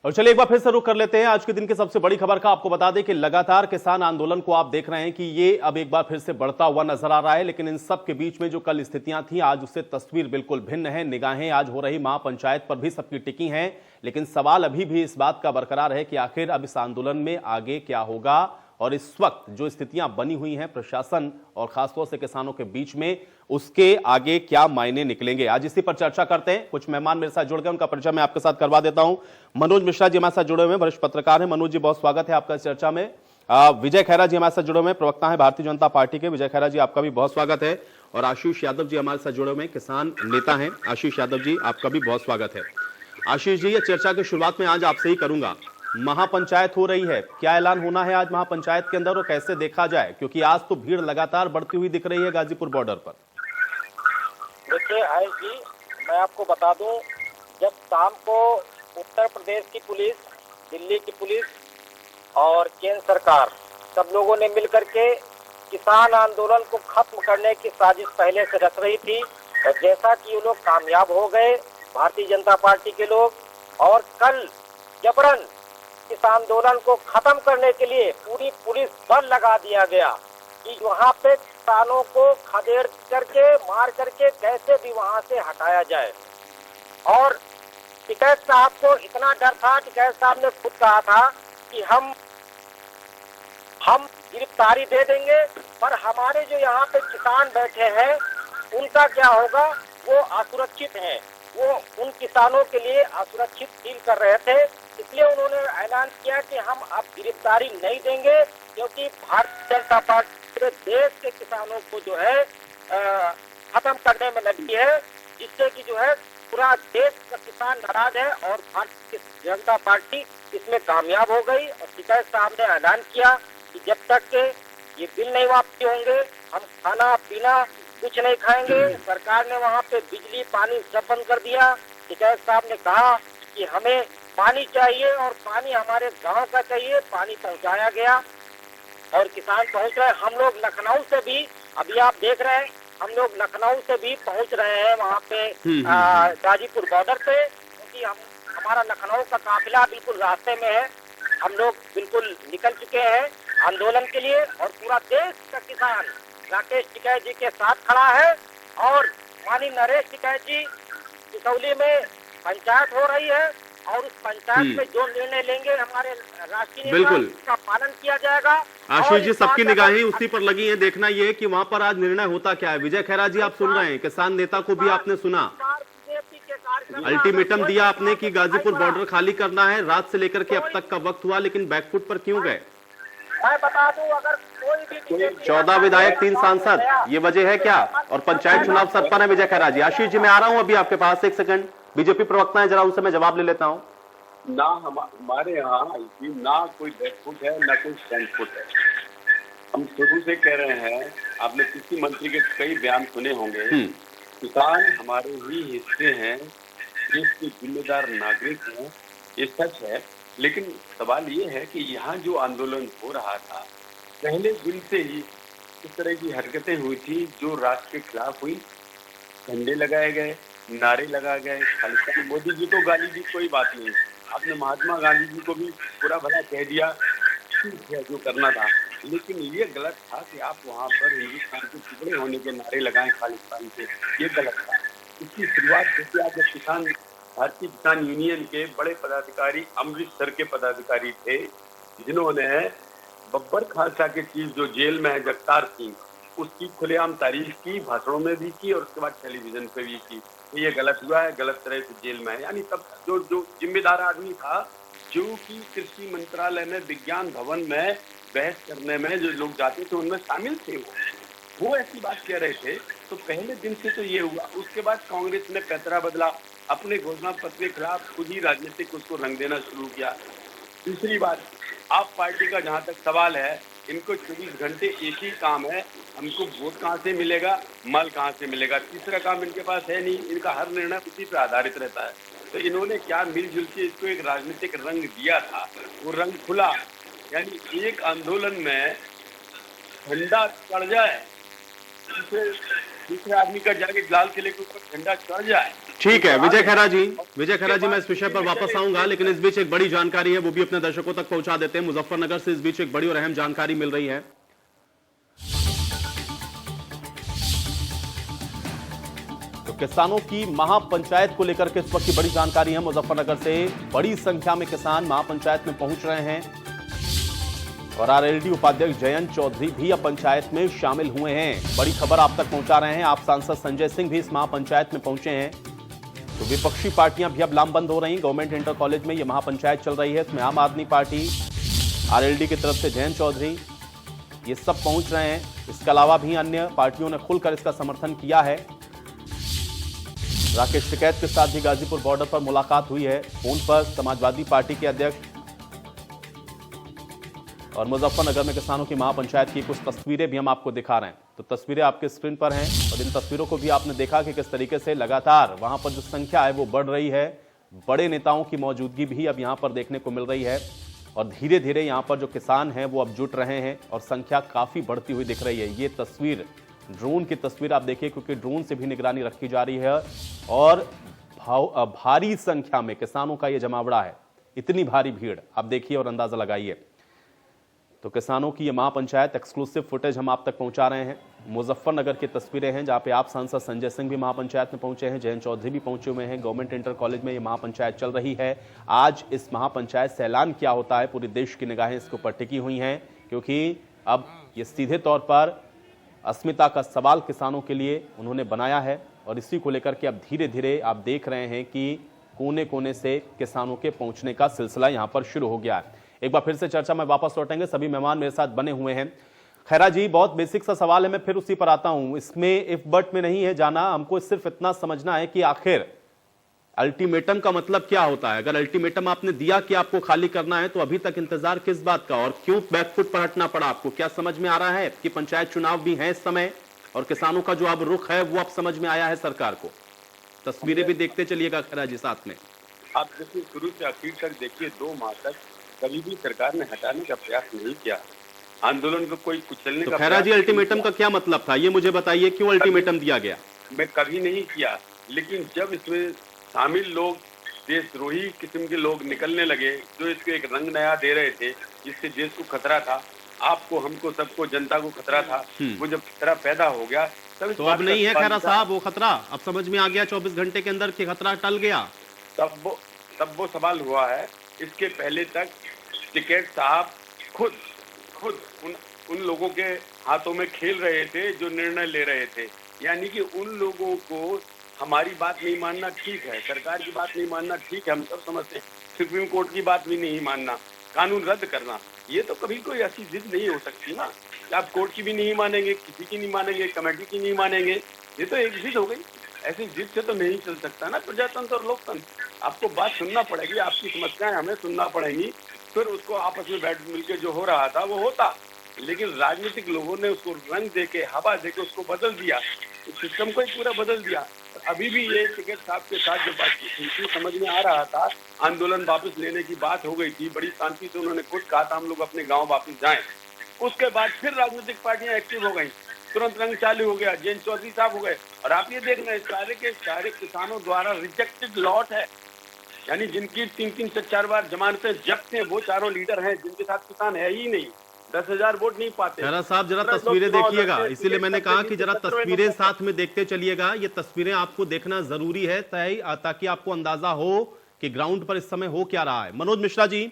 और चलिए एक बार फिर से रुख कर लेते हैं आज के दिन की सबसे बड़ी खबर का। आपको बता दें कि लगातार किसान आंदोलन को आप देख रहे हैं कि ये अब एक बार फिर से बढ़ता हुआ नजर आ रहा है, लेकिन इन सब के बीच में जो कल स्थितियां थी आज उससे तस्वीर बिल्कुल भिन्न है। निगाहें आज हो रही महापंचायत पर भी सबकी टिकी हैं, लेकिन सवाल अभी भी इस बात का बरकरार है कि आखिर अब इस आंदोलन में आगे क्या होगा और इस वक्त जो स्थितियां बनी हुई हैं प्रशासन और खासतौर से किसानों के बीच में, उसके आगे क्या मायने निकलेंगे। आज इसी पर चर्चा करते हैं। कुछ मेहमान मेरे साथ जुड़ गए, उनका परिचय मैं आपके साथ करवा देता हूं। मनोज मिश्रा जी हमारे साथ जुड़े हुए हैं, वरिष्ठ पत्रकार हैं। मनोज जी बहुत स्वागत है आपका इस चर्चा में। विजय खैरा जी हमारे साथ जुड़े हुए हैं, प्रवक्ता है भारतीय जनता पार्टी के। विजय खैरा जी आपका भी बहुत स्वागत है। और आशीष यादव जी हमारे साथ जुड़े हुए हैं, किसान नेता है। आशीष यादव जी आपका भी बहुत स्वागत है। आशीष जी, ये चर्चा की शुरुआत में आज आपसे ही करूंगा। महापंचायत हो रही है, क्या ऐलान होना है आज महापंचायत के अंदर और कैसे देखा जाए, क्योंकि आज तो भीड़ लगातार बढ़ती हुई दिख रही है गाजीपुर बॉर्डर पर। देखिए आयुष जी, मैं आपको बता दूं, जब शाम को उत्तर प्रदेश की पुलिस, दिल्ली की पुलिस और केंद्र सरकार सब लोगों ने मिलकर के किसान आंदोलन को खत्म करने की साजिश पहले से रच रही थी, और जैसा कि ये लोग कामयाब हो गए भारतीय जनता पार्टी के लोग, और कल जबरन इस आंदोलन को खत्म करने के लिए पूरी पुलिस बल लगा दिया गया कि वहाँ पे किसानों को खदेड़ करके मार करके कैसे भी वहाँ से हटाया जाए। और टिकैत साहब को इतना डर था, टिकैत साहब ने खुद कहा था कि हम गिरफ्तारी दे देंगे, पर हमारे जो यहाँ पे किसान बैठे हैं उनका क्या होगा, वो असुरक्षित है, वो उन किसानों के लिए असुरक्षित फील कर रहे थे। इसलिए उन्होंने ऐलान किया कि हम अब गिरफ्तारी नहीं देंगे, क्योंकि भारतीय जनता पार्टी देश के किसानों को जो है खत्म करने में लगी है, जिससे कि जो है पूरा देश का किसान नाराज है और भारतीय जनता पार्टी इसमें कामयाब हो गई। और टिकैत साहब ने ऐलान किया कि जब तक के ये बिल नहीं वापसी होंगे हम खाना पीना कुछ नहीं खाएंगे। सरकार ने वहाँ पे बिजली पानी सब बंद कर दिया। टिकैत साहब ने कहा कि हमें पानी चाहिए और पानी हमारे गांव का चाहिए। पानी पहुंचाया गया और किसान पहुंच रहे। हम लोग लखनऊ से भी, अभी आप देख रहे हैं, हम लोग लखनऊ से भी पहुंच रहे हैं वहाँ पे गाजीपुर बॉर्डर पे, क्योंकि हमारा लखनऊ का काफिला बिल्कुल रास्ते में है। हम लोग बिल्कुल निकल चुके हैं आंदोलन के लिए, और पूरा देश का किसान राकेश टिकैत जी के साथ खड़ा है। और माननीय नरेश टिकैत जी, सिसौली में पंचायत हो रही है और उस पंचायत में जो निर्णय लेंगे हमारे राष्ट्रीय नेता, उसका पालन किया जाएगा। आशीष जी, सबकी निगाहें उसी पर लगी हैं। देखना यह है कि वहां पर आज निर्णय होता क्या है। विजय खैरा जी आप सुन रहे हैं, किसान नेता को भी आपने सुना, अल्टीमेटम दिया आपने कि गाजीपुर बॉर्डर खाली करना है। रात से लेकर के अब तक का वक्त हुआ, लेकिन बैकफुट पर क्यों गए? मैं बता दूं, अगर कोई भी 14 विधायक 3 सांसद, ये वजह है क्या? और पंचायत चुनाव सर पर है विजय खैरा जी। आशीष जी मैं आ रहा हूं अभी आपके पास, एक सेकंड। बीजेपी प्रवक्ता है, जरा उनसे मैं जवाब ले लेता हूँ। ना हमारे यहाँ ना कोई बैकफुट है ना कोई फ्रंट फुट है। हम शुरू से कह रहे हैं, आपने किसी मंत्री के कई बयान सुने होंगे, किसान हमारे ही हिस्से हैं, देश के जिम्मेदार नागरिक हैं, ये सच है। लेकिन सवाल ये है कि यहाँ जो आंदोलन हो रहा था, पहले दिन से ही इस तरह की हरकतें हुई थी जो राष्ट्र के खिलाफ हुई। झंडे लगाए गए, नारे लगाए गए, खालिस्तानी। मोदी जी को गाली दी, कोई बात नहीं, आपने महात्मा गांधी जी को भी बुरा भला कह दिया, ठीक है जो करना था। लेकिन ये गलत था कि आप वहाँ पर हिंदुस्तान के टुकड़े होने के नारे लगाएं खालिस्तान से, ये गलत था। इसकी शुरुआत देखिए, आज जब भारतीय किसान यूनियन के बड़े पदाधिकारी, अमृतसर के पदाधिकारी थे, जिन्होंने बब्बर खालसा के चीफ जो जेल में है जगतार सिंह, उसकी खुलेआम तारीफ की, भाषणों में भी की और उसके बाद टेलीविजन पे भी की। तो ये गलत हुआ है, गलत तरह से जेल में है। यानी तब जो जिम्मेदार आदमी था, जो कि कृषि मंत्रालय में विज्ञान भवन में बहस करने में जो लोग जाते थे उनमें शामिल थे, वो ऐसी बात कह रहे थे। तो पहले दिन से तो ये हुआ। उसके बाद कांग्रेस ने पैतरा बदला, अपने घोषणा पत्र के खिलाफ खुद ही राजनीतिक उसको रंग देना शुरू किया। दूसरी बात, आप पार्टी का जहाँ तक सवाल है, इनको 24 घंटे एक ही काम है, हमको वोट कहाँ से मिलेगा, माल कहाँ से मिलेगा। तीसरा काम इनके पास है नहीं, इनका हर निर्णय उसी पर आधारित रहता है। तो इन्होंने क्या मिलजुल के इसको एक राजनीतिक रंग दिया था, वो रंग खुला। यानी एक आंदोलन में झंडा चढ़ जाए, दूसरे आदमी का जाके लाल किले के ऊपर झंडा चढ़ जाए, ठीक है विजय खैरा जी, मैं इस विषय पर वापस आऊंगा, लेकिन इस बीच एक बड़ी जानकारी है वो भी अपने दर्शकों तक पहुंचा देते हैं। मुजफ्फरनगर से इस बीच एक बड़ी और अहम जानकारी मिल रही है। तो किसानों की महापंचायत को लेकर के इस वक्त की बड़ी जानकारी है। मुजफ्फरनगर से बड़ी संख्या में किसान महापंचायत में पहुंच रहे हैं और आरएलडी उपाध्यक्ष जयंत चौधरी भी अब पंचायत में शामिल हुए हैं। बड़ी खबर आप तक पहुंचा रहे हैं। आप सांसद संजय सिंह भी इस महापंचायत में पहुंचे हैं। तो विपक्षी पार्टियां भी अब लामबंद हो रही। गवर्नमेंट इंटर कॉलेज में यह महापंचायत चल रही है। इसमें आम आदमी पार्टी, आरएलडी की तरफ से जयंत चौधरी, ये सब पहुंच रहे हैं। इसके अलावा भी अन्य पार्टियों ने खुलकर इसका समर्थन किया है। राकेश टिकैत के साथ भी गाजीपुर बॉर्डर पर मुलाकात हुई है। फोन पर समाजवादी पार्टी के अध्यक्ष और मुजफ्फरनगर में किसानों की महापंचायत की कुछ तस्वीरें भी हम आपको दिखा रहे हैं। तो तस्वीरें आपके स्क्रीन पर हैं और इन तस्वीरों को भी आपने देखा कि किस तरीके से लगातार वहां पर जो संख्या है वो बढ़ रही है। बड़े नेताओं की मौजूदगी भी अब यहां पर देखने को मिल रही है और धीरे धीरे यहां पर जो किसान हैं वो अब जुट रहे हैं और संख्या काफी बढ़ती हुई दिख रही है। ये तस्वीर ड्रोन की तस्वीर आप देखिए, क्योंकि ड्रोन से भी निगरानी रखी जा रही है और भारी संख्या में किसानों का यह जमावड़ा है। इतनी भारी भीड़ आप देखिए और अंदाजा लगाइए। तो किसानों की ये महापंचायत एक्सक्लूसिव फुटेज हम आप तक पहुंचा रहे हैं। मुजफ्फरनगर की तस्वीरें हैं जहां पे आप सांसद संजय सिंह भी महापंचायत में पहुंचे हैं, जयंत चौधरी भी पहुंचे हुए हैं। गवर्नमेंट इंटर कॉलेज में ये महापंचायत चल रही है। आज इस महापंचायत से ऐलान क्या होता है, पूरे देश की निगाहें इसके ऊपर टिकी हुई हैं, क्योंकि अब ये सीधे तौर पर अस्मिता का सवाल किसानों के लिए उन्होंने बनाया है और इसी को लेकर के अब धीरे धीरे आप देख रहे हैं कि कोने कोने से किसानों के पहुंचने का सिलसिला यहां पर शुरू हो गया है। एक बार फिर से चर्चा में वापस लौटेंगे। सभी मेहमान मेरे साथ बने हुए हैं। खैरा जी, बहुत बेसिक सा सवाल है, मैं फिर उसी पर आता हूं। इसमें इफ बट में नहीं है जाना, हमको सिर्फ इतना समझना है कि आखिर अल्टीमेटम का मतलब क्या होता है। अगर अल्टीमेटम आपने दिया कि आपको खाली करना है, तो अभी तक इंतजार किस बात का और क्यों बैकफुट पर हटना पड़ा आपको? क्या समझ में आ रहा है कि पंचायत चुनाव भी है इस समय और किसानों का जो अब रुख है वो अब समझ में आया है सरकार को? तस्वीरें भी देखते चलिएगा खैरा जी साथ में। आप देखिए, शुरू से आखिर तक देखिए, 2 माह तक कभी भी सरकार ने हटाने का प्रयास नहीं किया, आंदोलन को कोई कुचलने का। खैरा जी, अल्टीमेटम का क्या मतलब था, ये मुझे बताइए, क्यों अल्टीमेटम दिया गया? मैं कभी नहीं किया, लेकिन जब इसमें शामिल लोग देशद्रोही किस्म के लोग निकलने लगे, जो इसको एक रंग नया दे रहे थे, जिससे देश को खतरा था, आपको, हमको, सबको, जनता को खतरा था, वो जब खतरा पैदा हो गया तब तो अब नहीं है खैरा साहब वो खतरा? अब समझ में आ गया 24 घंटे के अंदर कि खतरा टल गया? तब वो सवाल हुआ है। इसके पहले तक टिकैत साहब खुद उन लोगों के हाथों में खेल रहे थे जो निर्णय ले रहे थे। यानी कि उन लोगों को हमारी बात नहीं मानना ठीक है, सरकार की बात नहीं मानना ठीक है, हम सब समझते हैं। सुप्रीम कोर्ट की बात भी नहीं मानना, कानून रद्द करना, ये तो कभी कोई ऐसी जिद नहीं हो सकती ना। आप कोर्ट की भी नहीं मानेंगे, किसी की नहीं मानेंगे, कमेटी की नहीं मानेंगे, ये तो एक जिद हो गई। ऐसी जिद से तो नहीं चल सकता ना प्रजातंत्र और लोकतंत्र। आपको बात सुनना पड़ेगी, आपकी समस्याएं हमें सुनना पड़ेगी, फिर उसको आपस में बैठ मिलकर जो हो रहा था वो होता। लेकिन राजनीतिक लोगों ने उसको रंग देके, हवा देके उसको बदल दिया, सिस्टम को ही पूरा बदल दिया। अभी भी ये टिकैत साहब के साथ जो बातचीत समझ में आ रहा था, आंदोलन वापस लेने की बात हो गई थी, बड़ी शांति से उन्होंने खुद कहा था हम लोग अपने गाँव वापस जाएं। उसके बाद फिर राजनीतिक पार्टियां एक्टिव हो गई, तुरंत रंग चालू हो गया, जयंत चौधरी साहब हो गए। और आप ये देख रहे हैं, सारे के सारे किसानों द्वारा रिजेक्टेड लॉट है, यानी जिनकी 3-3 से 4 बार जमानतें जब्त हैं, वो चारों लीडर हैं जिनके साथ किसान है ही नहीं। 10,000 वोट नहीं पाते। खैरा साहब जरा तस्वीरें देखिएगा, इसीलिए मैंने कहा कि जरा तस्वीरें साथ में देखते चलिएगा। ये तस्वीरें आपको देखना जरूरी है ताकि आपको अंदाजा हो कि ग्राउंड पर इस समय हो क्या रहा है। मनोज मिश्रा जी,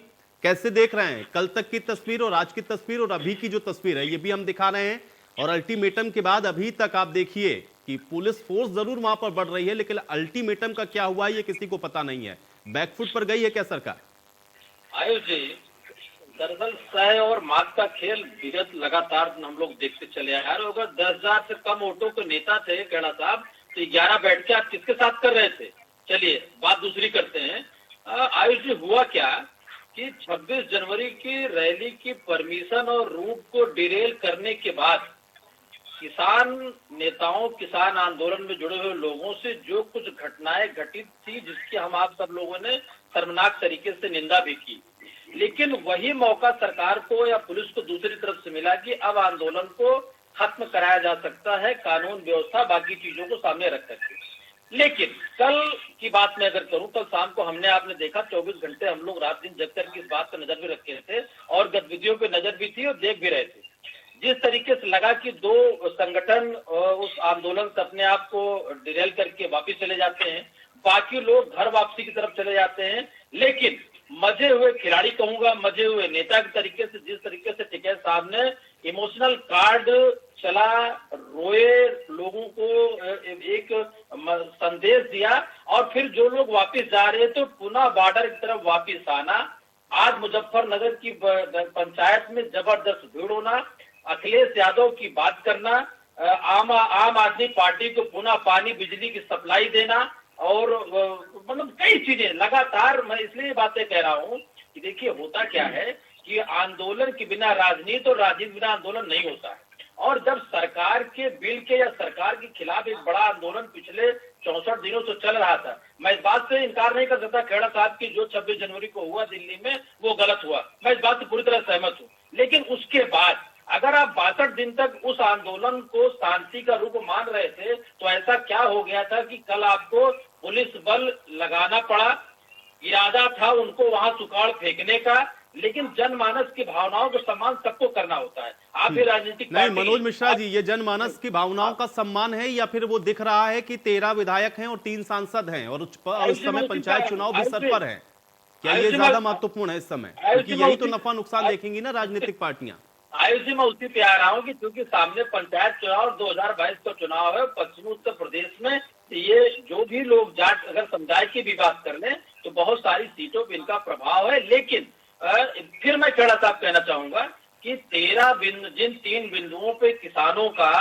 कैसे देख रहे हैं कल तक की तस्वीर और आज की तस्वीर और अभी की जो तस्वीर है, ये भी हम दिखा रहे हैं। और अल्टीमेटम के बाद अभी तक आप देखिए कि पुलिस फोर्स जरूर वहां पर बढ़ रही है, लेकिन अल्टीमेटम का क्या हुआ ये किसी को पता नहीं है। बैकफुट पर गई है क्या सरकार? आयुष जी, दरअसल सह और मात का खेल विगत लगातार हम लोग देखते चले आ रहे। अगर 10,000 से कम वोटों के नेता थे खेड़ा साहब, तो 11 बैठ के आप किसके साथ कर रहे थे? चलिए बात दूसरी करते हैं। आयुष जी, हुआ क्या कि 26 जनवरी की रैली की परमिशन और रूट को डिरेल करने के बाद किसान नेताओं, किसान आंदोलन में जुड़े हुए लोगों से जो कुछ घटनाएं घटित थी, जिसकी हम आप सब लोगों ने शर्मनाक तरीके से निंदा भी की, लेकिन वही मौका सरकार को या पुलिस को दूसरी तरफ से मिला कि अब आंदोलन को खत्म कराया जा सकता है, कानून व्यवस्था बाकी चीजों को सामने रख करके। लेकिन कल की बात मैं अगर करूं, कल शाम को हमने आपने देखा 24 घंटे हम लोग रात दिन जग कर इस बात पर नजर भी रखे थे और गतिविधियों पे नजर भी थी और देख भी रहे थे। जिस तरीके से लगा कि दो संगठन उस आंदोलन से अपने आप को डिरेल करके वापिस चले जाते हैं, बाकी लोग घर वापसी की तरफ चले जाते हैं, लेकिन मजे हुए खिलाड़ी कहूंगा, मजे हुए नेता के तरीके से जिस तरीके से टिकैत साहब ने इमोशनल कार्ड चला, रोए, लोगों को एक संदेश दिया और फिर जो लोग वापस जा रहे तो पुनः बॉर्डर की तरफ वापस आना। आज मुजफ्फरनगर की पंचायत में जबरदस्त भीड़ होना, अखिलेश यादव की बात करना, आम आदमी पार्टी को पुनः पानी बिजली की सप्लाई देना और मतलब कई चीजें लगातार। मैं इसलिए बातें कह रहा हूं कि देखिए होता क्या है कि आंदोलन के बिना राजनीति और राजनीति बिना आंदोलन नहीं होता है। और जब सरकार के बिल के या सरकार के खिलाफ एक बड़ा आंदोलन पिछले 64 दिनों से चल रहा था, मैं इस बात से इनकार नहीं कर सकता खेड़ा साहब की जो 26 जनवरी को हुआ दिल्ली में वो गलत हुआ, मैं इस बात से पूरी तरह सहमत हूँ। लेकिन उसके बाद अगर आप 62 दिन तक उस आंदोलन को शांति का रूप मान रहे थे तो ऐसा क्या हो गया था कि कल आपको पुलिस बल लगाना पड़ा? इरादा था उनको वहां सुकाड़ फेंकने का, लेकिन जनमानस की भावनाओं का सम्मान सबको करना होता है। आप ही राजनीतिक नहीं मनोज मिश्रा जी, ये जनमानस की भावनाओं का सम्मान है या फिर वो दिख रहा है कि 13 विधायक हैं और 3 सांसद हैं और उस समय पंचायत चुनाव भी सर पर है? क्या ये ज्यादा महत्वपूर्ण है इस समय? क्योंकि यही तो नफा नुकसान देखेंगी ना राजनीतिक पार्टियां। आयुषी मैं उसी पे आ रहा हूँ कि क्योंकि सामने पंचायत चुनाव 2022 का चुनाव है पश्चिमी उत्तर प्रदेश में, ये जो भी लोग जाट अगर समुदाय की भी बात कर लें तो बहुत सारी सीटों पर इनका प्रभाव है। लेकिन फिर मैं खेड़ा साहब कहना चाहूंगा कि 13 बिंदु, जिन 3 बिंदुओं पे किसानों का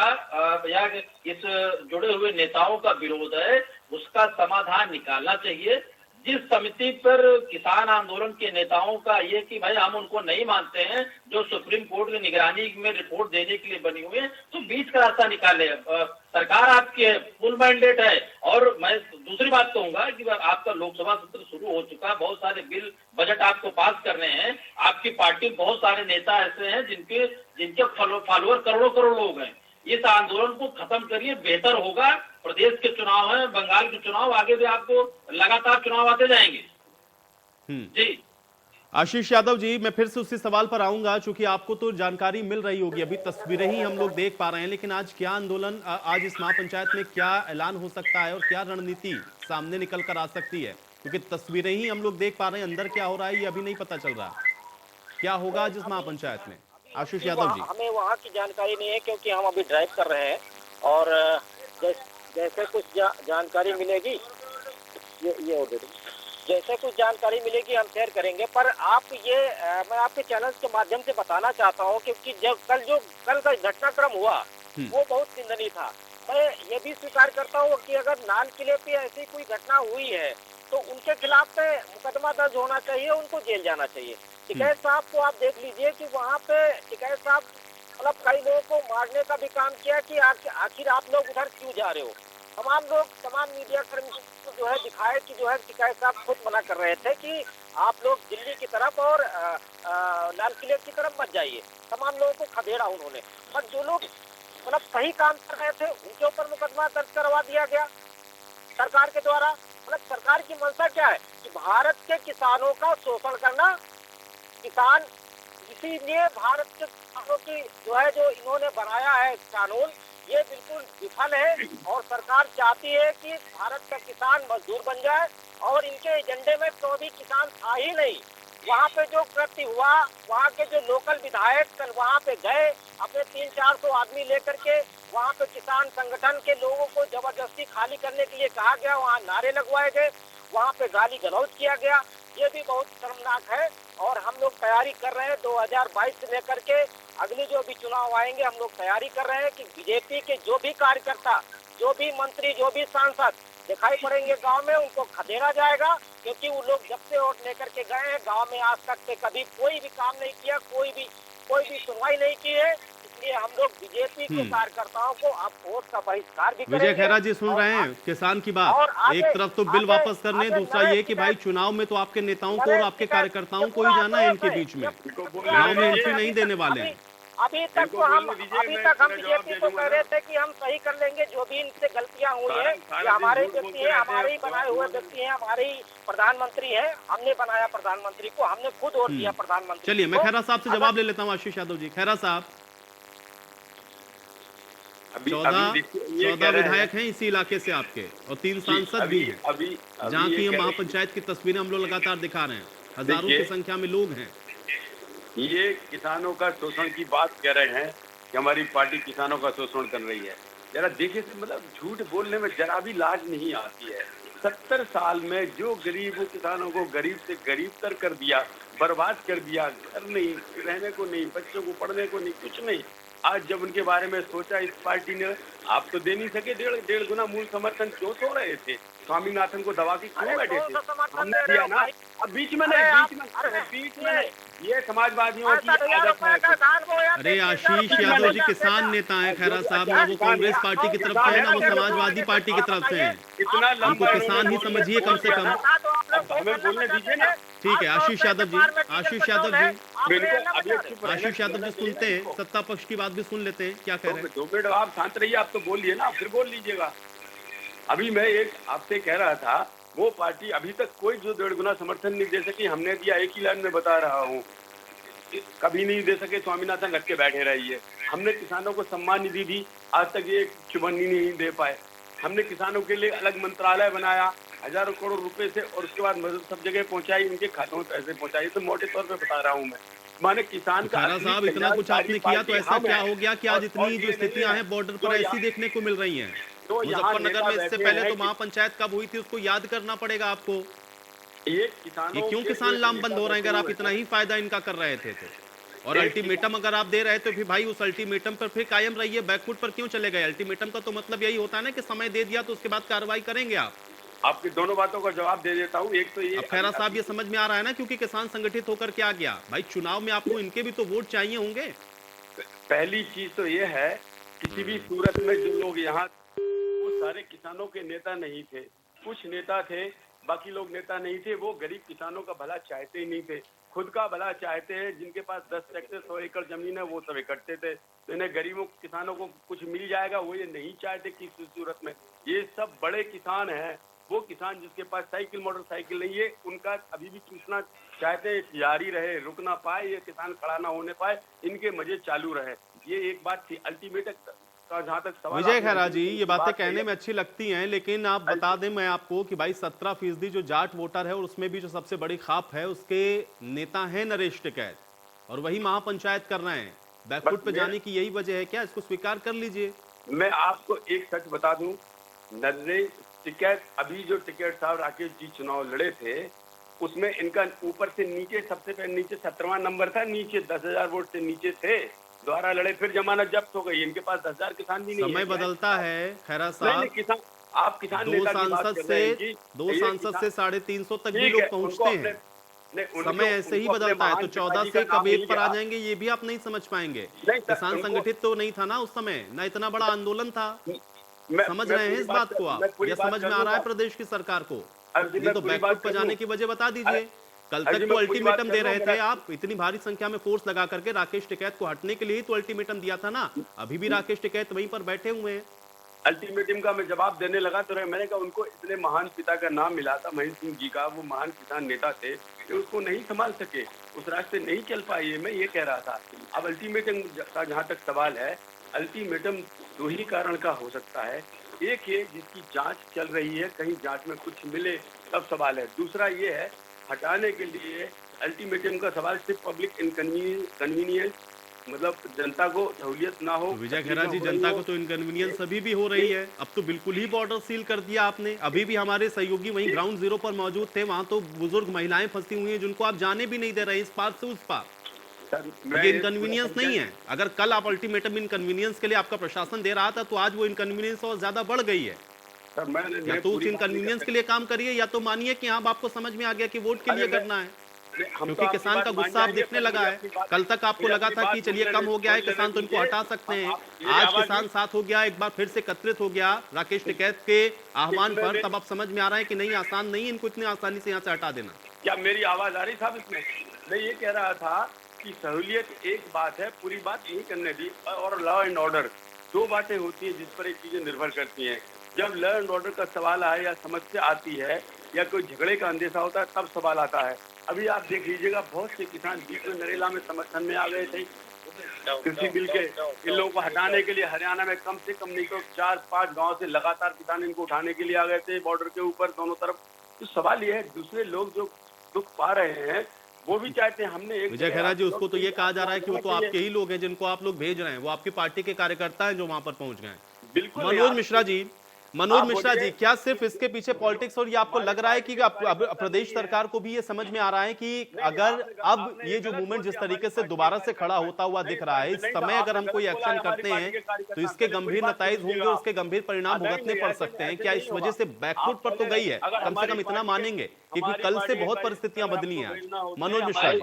या इस जुड़े हुए नेताओं का विरोध है उसका समाधान निकालना चाहिए। जिस समिति पर किसान आंदोलन के नेताओं का ये कि भाई हम उनको नहीं मानते हैं, जो सुप्रीम कोर्ट की निगरानी में रिपोर्ट देने के लिए बनी हुई है, तो बीच का रास्ता निकाले। सरकार आपकी है, फुल मैंडेट है। और मैं दूसरी बात कहूंगा कि आपका लोकसभा सत्र शुरू हो चुका है, बहुत सारे बिल बजट आपको पास करने हैं, आपकी पार्टी बहुत सारे नेता ऐसे हैं जिनके फॉलोअर करोड़ों लोग हैं। इस आंदोलन को खत्म करिए, बेहतर होगा। प्रदेश के चुनाव है, बंगाल के चुनाव, आगे भी आपको लगातार चुनाव आते जाएंगे। जी आशीष यादव जी, मैं फिर से उसी सवाल पर आऊंगा, चूंकि आपको तो जानकारी मिल रही होगी, अभी तस्वीरें ही हम लोग देख पा रहे हैं, लेकिन आज क्या आंदोलन, आज इस महापंचायत में क्या ऐलान हो सकता है और क्या रणनीति सामने निकल कर आ सकती है? क्योंकि तस्वीरें ही हम लोग देख पा रहे हैं, अंदर क्या हो रहा है ये अभी नहीं पता चल रहा। क्या होगा आज इस महापंचायत में? आशीष यादव जी, हमें वहाँ की जानकारी नहीं है क्योंकि हम अभी ड्राइव कर रहे हैं और जैसे कुछ जानकारी मिलेगी ये ऑर्डर जैसे कुछ जानकारी मिलेगी हम शेयर करेंगे। पर आप मैं आपके चैनल के माध्यम से बताना चाहता हूँ क्योंकि कल का घटनाक्रम हुआ वो बहुत निंदनीय था। मैं ये भी स्वीकार करता हूँ कि अगर लाल किले पे ऐसी कोई घटना हुई है तो उनके खिलाफ पे मुकदमा दर्ज होना चाहिए, उनको जेल जाना चाहिए। टिकैत साहब को आप देख लीजिए कि वहाँ पे टिकैत साहब मतलब कई लोगों को मारने का भी काम किया कि आखिर आप लोग उधर क्यों जा रहे हो। तमाम मीडिया कर्मी को जो है दिखाए कि जो है टिकैत साहब खुद मना कर रहे थे कि आप लोग दिल्ली की तरफ और लाल किले की तरफ मत जाइए। तमाम लोगों को खदेड़ा उन्होंने, पर जो लोग मतलब सही काम कर रहे थे उनके ऊपर मुकदमा दर्ज करवा दिया गया सरकार के द्वारा। मतलब सरकार की मंशा क्या है कि भारत के किसानों का शोषण करना। किसान इसीलिए भारत के किसानों की जो इन्होंने बनाया है कानून, ये बिल्कुल विफल है और सरकार चाहती है कि भारत का किसान मजदूर बन जाए और इनके एजेंडे में तो भी किसान था ही नहीं। वहाँ पे जो कृत्य हुआ, वहाँ के जो लोकल विधायक कल वहाँ पे गए, अपने 300-400 आदमी लेकर के वहाँ पे किसान संगठन के लोगों को जबरदस्ती खाली करने के लिए कहा गया, वहाँ नारे लगवाए गए, वहाँ पे गाली गलौज किया गया। ये भी बहुत शर्मनाक है और हम लोग तैयारी कर रहे हैं 2022 से लेकर के अगले जो भी चुनाव आएंगे, हम लोग तैयारी कर रहे हैं कि बीजेपी के जो भी कार्यकर्ता, जो भी मंत्री, जो भी सांसद दिखाई पड़ेंगे गांव में, उनको खदेड़ा जाएगा क्योंकि वो लोग जब से वोट लेकर के गए हैं गांव में आज तक के कभी कोई भी काम नहीं किया, कोई भी सुनवाई नहीं की है। इसलिए हम लोग बीजेपी के कार्यकर्ताओं को आप वोट का बहिष्कार भी करेंगे। विजय खेरा जी सुन रहे हैं किसान की बात, एक तरफ तो बिल वापस करने, दूसरा ये कि भाई चुनाव में तो आपके नेताओं को और आपके कार्यकर्ताओं को ही जाना है इनके बीच में, गाँव में एंट्री नहीं देने वाले हैं। अभी तक इनको तो हम बोलने दीजिए, अभी मैं तक हम इसका जवाब बीजेपी दे को दूंगा कह रहे ना। थे कि हम सही कर लेंगे, जो भी इनसे गलतियां हुई है, सारा ये हमारे दिन झूठ व्यक्ति बोलते हैं, रहते हैं, हमारे ही बनाए हुए जवाब व्यक्ति हैं, हमारे ही प्रधानमंत्री हैं, हमने बनाया प्रधानमंत्री को, हमने खुद वोट दिया प्रधानमंत्री चलिए, मैं को। खैरा साहब से जवाब ले लेता हूं। आशीष यादव जी, खैरा साहब, अभी 14 देखिए, ये 14 कह रहे विधायक हैं इसी इलाके से आपके, और 3 सांसद भी हैं, अभी जहाँ ये की हम कह रहे हैं, महापंचायत की तस्वीरें हम लोग लगातार दिखा रहे हैं, हजारों देखिए, की संख्या में लोग हैं। ये किसानों का शोषण की बात कह रहे हैं कि हमारी पार्टी किसानों का शोषण कर रही है। जरा देखिए, मतलब झूठ बोलने में जरा भी लाज नहीं आती है। 70 साल में जो गरीब किसानों को गरीब से गरीब तर कर दिया, बर्बाद कर दिया, घर नहीं, रहने को नहीं, बच्चों को पढ़ने को नहीं, कुछ नहीं। आज जब उनके बारे में सोचा इस पार्टी ने, आप तो दे नहीं सके, डेढ़ गुना मूल समर्थन क्यों सो रहे थे? स्वामीनाथन को दबा के क्यों बैठे थे? हमने दिया ना। अब बीच में नहीं, ये समाजवादियों की आदत है। अरे आशीष यादव जी किसान नेता हैं खैरा साहब, ना वो कांग्रेस पार्टी की तरफ से है, ना वो समाजवादी पार्टी की तरफ से हैं। इतना उनको किसान ही समझिए कम से कम। हमें बोलने दीजिए ना। ठीक है आशीष यादव जी, आशीष यादव जी, बिल्कुल, आशीष यादव जी सुनते हैं, सत्ता पक्ष की बात भी सुन लेते हैं, क्या कह रहे हैं? 2 मिनट आप शांत रहिए, आप तो बोल लिए ना, फिर बोल लीजिएगा। अभी मैं एक आपसे कह रहा था, वो पार्टी अभी तक कोई जो 1.5 गुना समर्थन नहीं दे सकी, हमने दिया। एक ही लाइन में बता रहा हूँ, कभी नहीं दे सके, स्वामीनाथन रख के बैठे रहिए। हमने किसानों को सम्मान निधि दी, आज तक ये चुबन्नी नहीं दे पाए। हमने किसानों के लिए अलग मंत्रालय बनाया, हजारों करोड़ रुपए से, और उसके बाद मदद सब जगह पहुंचाई, इनके खातों में पैसे पहुंचाई। तो मोटे तौर पे बता रहा हूँ मैं, माने किसान का खैरा साहब इतना कुछ आपने किया, तो ऐसा क्या हो गया कि आज इतनी जो स्थितियां हैं बॉर्डर पर ऐसी देखने को मिल रही हैं? मुजफ्फरनगर में इससे पहले तो महापंचायत कब हुई थी उसको याद करना पड़ेगा आपको। ये क्यों किसान लामबंद हो रहे हैं अगर आप इतना ही फायदा इनका कर रहे थे तो? और अल्टीमेटम अगर आप दे रहे थे, फिर भाई उस अल्टीमेटम पर फिर कायम रहिए, बैकफुट पर क्यों चले गए? अल्टीमेटम का तो मतलब यही होता है ना कि समय दे दिया तो उसके बाद कार्रवाई करेंगे आप। आपकी दोनों बातों का जवाब दे देता हूँ। एक तो ये, अब खैरा साहब ये समझ में आ रहा है ना, क्योंकि किसान संगठित होकर क्या गया भाई, चुनाव में आपको इनके भी तो वोट चाहिए होंगे। पहली चीज तो ये है, किसी भी सूरत में जो लोग यहाँ, वो सारे किसानों के नेता नहीं थे। कुछ नेता थे, बाकी लोग नेता नहीं थे। वो गरीब किसानों का भला चाहते ही नहीं थे, खुद का भला चाहते हैं। जिनके पास 10 ट्रैक्टर 100 एकड़ जमीन है, वो सब इकट्ठे थे। तो इन्हें गरीबों किसानों को कुछ मिल जाएगा, वो ये नहीं चाहते किसी सूरत में। ये सब बड़े किसान हैं, वो किसान जिसके पास साइकिल मोटरसाइकिल नहीं है, उनका अभी भी चूसना चाहते हैं, जारी रहे, रुक ना पाए, ये किसान खड़ा ना होने पाए, इनके मजे चालू रहे। ये एक बात थी। अल्टीमेटम का जहाँ तक सवाल, विजय खैरा जी ये बातें कहने में अच्छी लगती हैं, लेकिन आप बता दें मैं आपको कि भाई 17% जो जाट वोटर है, और उसमें भी जो सबसे बड़ी खाप है, उसके नेता है नरेश टिकैत, और वही महापंचायत कर रहे हैं। बैकफुट पे जाने की यही वजह है क्या? इसको स्वीकार कर लीजिए। मैं आपको एक सच बता दूं, नरेश टिकैत, अभी जो टिकैत साहब राकेश जी चुनाव लड़े थे, उसमें इनका ऊपर से नीचे, सबसे पहले नीचे 17वां नंबर था, नीचे 10,000 वोट से नीचे थे, द्वारा लड़े, फिर जमानत जब्त हो गई। इनके पास 10,000 किसान भी नहीं है। समय बदलता है खैरा साहब, किसान, आप किसान दो नेता की बात सांसद कर से रहे हैं जी। 2 सांसद से 350 तक भी ठीक लोग है, पहुंचते हैं। समय ऐसे ही बदलता है, तो 14 से कब 1 पर आ जाएंगे ये भी आप नहीं समझ पाएंगे। किसान संगठित तो नहीं था ना उस समय, ना इतना बड़ा आंदोलन था। समझ रहे हैं इस बात को आप, या समझ में आ रहा है प्रदेश की सरकार को? ये तो बैकफुट पर जाने की वजह बता दीजिए। कल तक तो अल्टीमेटम दे रहे थे आप, इतनी भारी संख्या में फोर्स लगा करके राकेश टिकैत को हटने के लिए ही तो अल्टीमेटम दिया था ना। अभी भी राकेश टिकैत वहीं पर बैठे हुए हैं। अल्टीमेटम का मैं जवाब देने लगा तो मैंने कहा, उनको इतने महान पिता का नाम मिला था, महेंद्र सिंह जी का, वो महान किसान नेता थे, कि उसको नहीं संभाल सके, उस रास्ते नहीं चल पाए। मैं ये कह रहा था। अब अल्टीमेटम का जहाँ तक सवाल है, अल्टीमेटम 2 ही कारण का हो सकता है। एक है जिसकी जांच चल रही है, कहीं जांच में कुछ मिले तब सवाल है। दूसरा ये है, हटाने के लिए अल्टीमेटम का सवाल सिर्फ पब्लिक इनकन्वीनियंस, मतलब जनता को सहूलियत ना हो। विजय खैरा जी, जनता को तो इनकन्वीनियंस अभी भी हो रही है। अब तो बिल्कुल ही बॉर्डर सील कर दिया आपने। अभी भी हमारे सहयोगी वहीं ग्राउंड जीरो पर मौजूद थे, वहां तो बुजुर्ग महिलाएं फंसी हुई हैं जिनको आप जाने भी नहीं दे रहे इस पार से उस पार। ये इनकन्वीनियंस नहीं है। अगर कल आप अल्टीमेटम इनकन्वीनियंस के लिए आपका प्रशासन दे रहा था, तो आज वो इनकन्वीनियंस और ज्यादा बढ़ गई है। या तो उस इनकन्वीनियंस के लिए काम करिए, या तो मानिए कि हाँ आपको समझ में आ गया कि वोट के लिए करना है, क्योंकि किसान का गुस्सा अब दिखने लगा है। कल तक आपको लगा था कि चलिए कम हो गया है किसान तो इनको हटा सकते हैं, आज किसान साथ हो गया, एक बार फिर से एकत्रित हो गया राकेश टिकैत के आह्वान पर, तब अब समझ में आ रहा है कि नहीं, आसान नहीं इनको इतनी आसानी से यहाँ से हटा देना। क्या मेरी आवाज आ रही साहब इसमें? मैं ये कह रहा था आपकी सहूलियत एक बात है, पूरी बात नहीं करने दी, और लॉ एंड ऑर्डर दो बातें होती हैं जिस पर एक चीजें निर्भर करती हैं। जब लॉ एंड ऑर्डर का सवाल आए या समस्या आती है या कोई झगड़े का अंदेशा होता है तब सवाल आता है। अभी आप देख लीजिएगा, बहुत से किसान बीच में नरेला में समर्थन में आ गए थे कृषि बिल के। इन लोगों को हटाने के लिए हरियाणा में कम से कम नहीं तो 4-5 गांव से लगातार किसान इनको उठाने के लिए आ गए थे बॉर्डर के ऊपर दोनों तरफ। तो सवाल ये है, दूसरे लोग जो दुख पा रहे हैं वो भी चाहते हैं। हमने एक विजय खैरा जी, उसको तो ये कहा जा रहा है कि वो तो आपके ही लोग हैं जिनको आप लोग भेज रहे हैं, वो आपकी पार्टी के कार्यकर्ता हैं जो वहां पर पहुंच गए हैं। बिल्कुल मनोज मिश्रा जी, क्या सिर्फ इसके पीछे पॉलिटिक्स, और ये आपको लग रहा है कि अब प्रदेश सरकार को भी ये समझ में आ रहा है कि अगर अब ये जो मूवमेंट जिस तरीके से दोबारा से खड़ा होता हुआ दिख रहा है, इस समय अगर हम कोई एक्शन करते हैं तो इसके गंभीर नतीजे होंगे, उसके गंभीर परिणाम भुगतने पड़ सकते हैं। क्या इस वजह से बैकफुट पर तो गई है, कम से कम इतना मानेंगे, क्योंकि कल से बहुत परिस्थितियां बदली हैं। मनोज मिश्रा जी,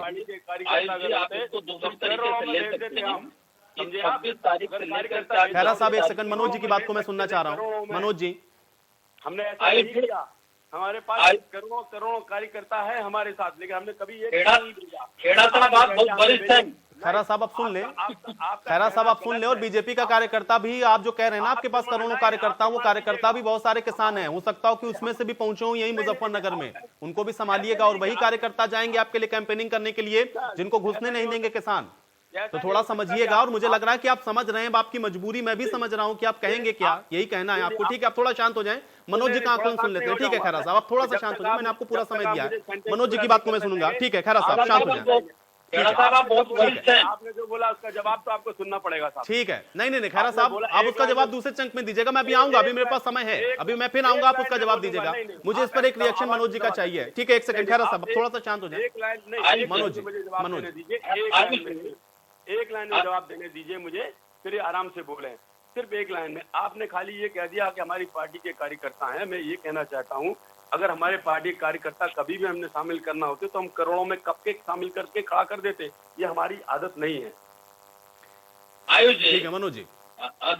26 तारीख से लेकर खैरा साहब एक सेकंड, मनोज जी की बात को मैं सुनना चाह रहा हूँ। मनोज जी, हमने ऐसा नहीं किया, हमारे पास करोड़ों करोड़ों कार्यकर्ता है हमारे साथ, लेकिन हमने कभी खेड़ा साहब आप बहुत वरिष्ठ हैं। खैरा साहब आप सुन लें, खैरा साहब आप सुन लें, और बीजेपी का कार्यकर्ता भी, आप जो कह रहे हैं ना आपके पास करोड़ों कार्यकर्ता, वो कार्यकर्ता भी बहुत सारे किसान हैं, हो सकता हो कि उसमें से भी पहुंचे हो यही मुजफ्फरनगर में, उनको भी संभालिएगा। और वही कार्यकर्ता जाएंगे आपके लिए कैंपेनिंग करने के लिए जिनको घुसने नहीं देंगे किसान, तो थोड़ा समझिएगा। और मुझे लग रहा है कि आप समझ रहे हैं, आपकी मजबूरी मैं भी समझ रहा हूं कि आप कहेंगे क्या, यही कहना है आपको। ठीक है, आप थोड़ा शांत हो जाएं, मनोज जी का आकलन सुन लेते हैं। ठीक है खैरा साहब, आप थोड़ा सा शांत हो जाए, मैंने आपको पूरा समय दिया है, मनोज जी की बात को मैं सुनूंगा। ठीक है खैरा साहब, शांत हो जाए। आपने जो बोला उसका जवाब तो आपको सुनना पड़ेगा साहब। ठीक है, नहीं खैरा साहब, आप उसका जवाब दूसरे चंक में दीजिएगा, मैं अभी आऊंगा, अभी मेरे पास समय है, अभी मैं फिर आऊंगा, आप उसका जवाब दीजिएगा। मुझे इस पर एक रिएक्शन मनोज जी का चाहिए। ठीक है, एक सेकंड खैरा साहब, थोड़ा सा शांत हो जाए। मनोज जी, एक लाइन में जवाब देने दीजिए मुझे, फिर आराम से बोलें। सिर्फ एक लाइन में आपने खाली ये कह दिया कि हमारी पार्टी के कार्यकर्ता हैं। मैं ये कहना चाहता हूं, अगर हमारे पार्टी के कार्यकर्ता कभी भी हमने शामिल करना होते तो हम करोड़ों में कपकेक शामिल करके खड़ा कर देते। ये हमारी आदत नहीं है। आयुष जी, ठीक है मनोज जी।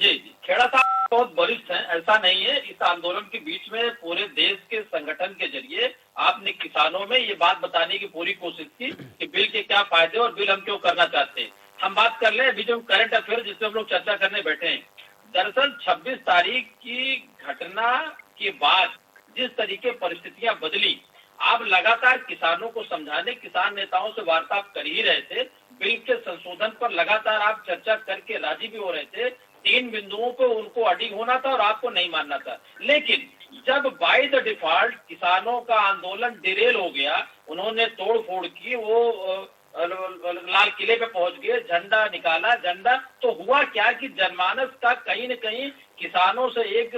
जी खेड़ा साहब बहुत वरिष्ठ हैं, ऐसा नहीं है। इस आंदोलन के बीच में पूरे देश के संगठन के जरिए आपने किसानों में ये बात बताने की पूरी कोशिश की कि बिल के क्या फायदे और बिल हम क्यों करना चाहते हैं। हम बात कर ले अभी जो करंट अफेयर जिसपे हम लोग चर्चा करने बैठे हैं। दरअसल 26 तारीख की घटना के बाद जिस तरीके परिस्थितियां बदली, आप लगातार किसानों को समझाने, किसान नेताओं से वार्ता कर ही रहे थे। बिल के संशोधन पर लगातार आप चर्चा करके राजी भी हो रहे थे। 3 बिंदुओं पे उनको अडिग होना था और आपको नहीं मानना था। लेकिन जब बाय द डिफॉल्ट किसानों का आंदोलन डिरेल हो गया, उन्होंने तोड़ फोड़ की, वो लाल किले पे पहुंच गए, झंडा निकाला, झंडा तो हुआ क्या कि जनमानस का कहीं न कहीं किसानों से एक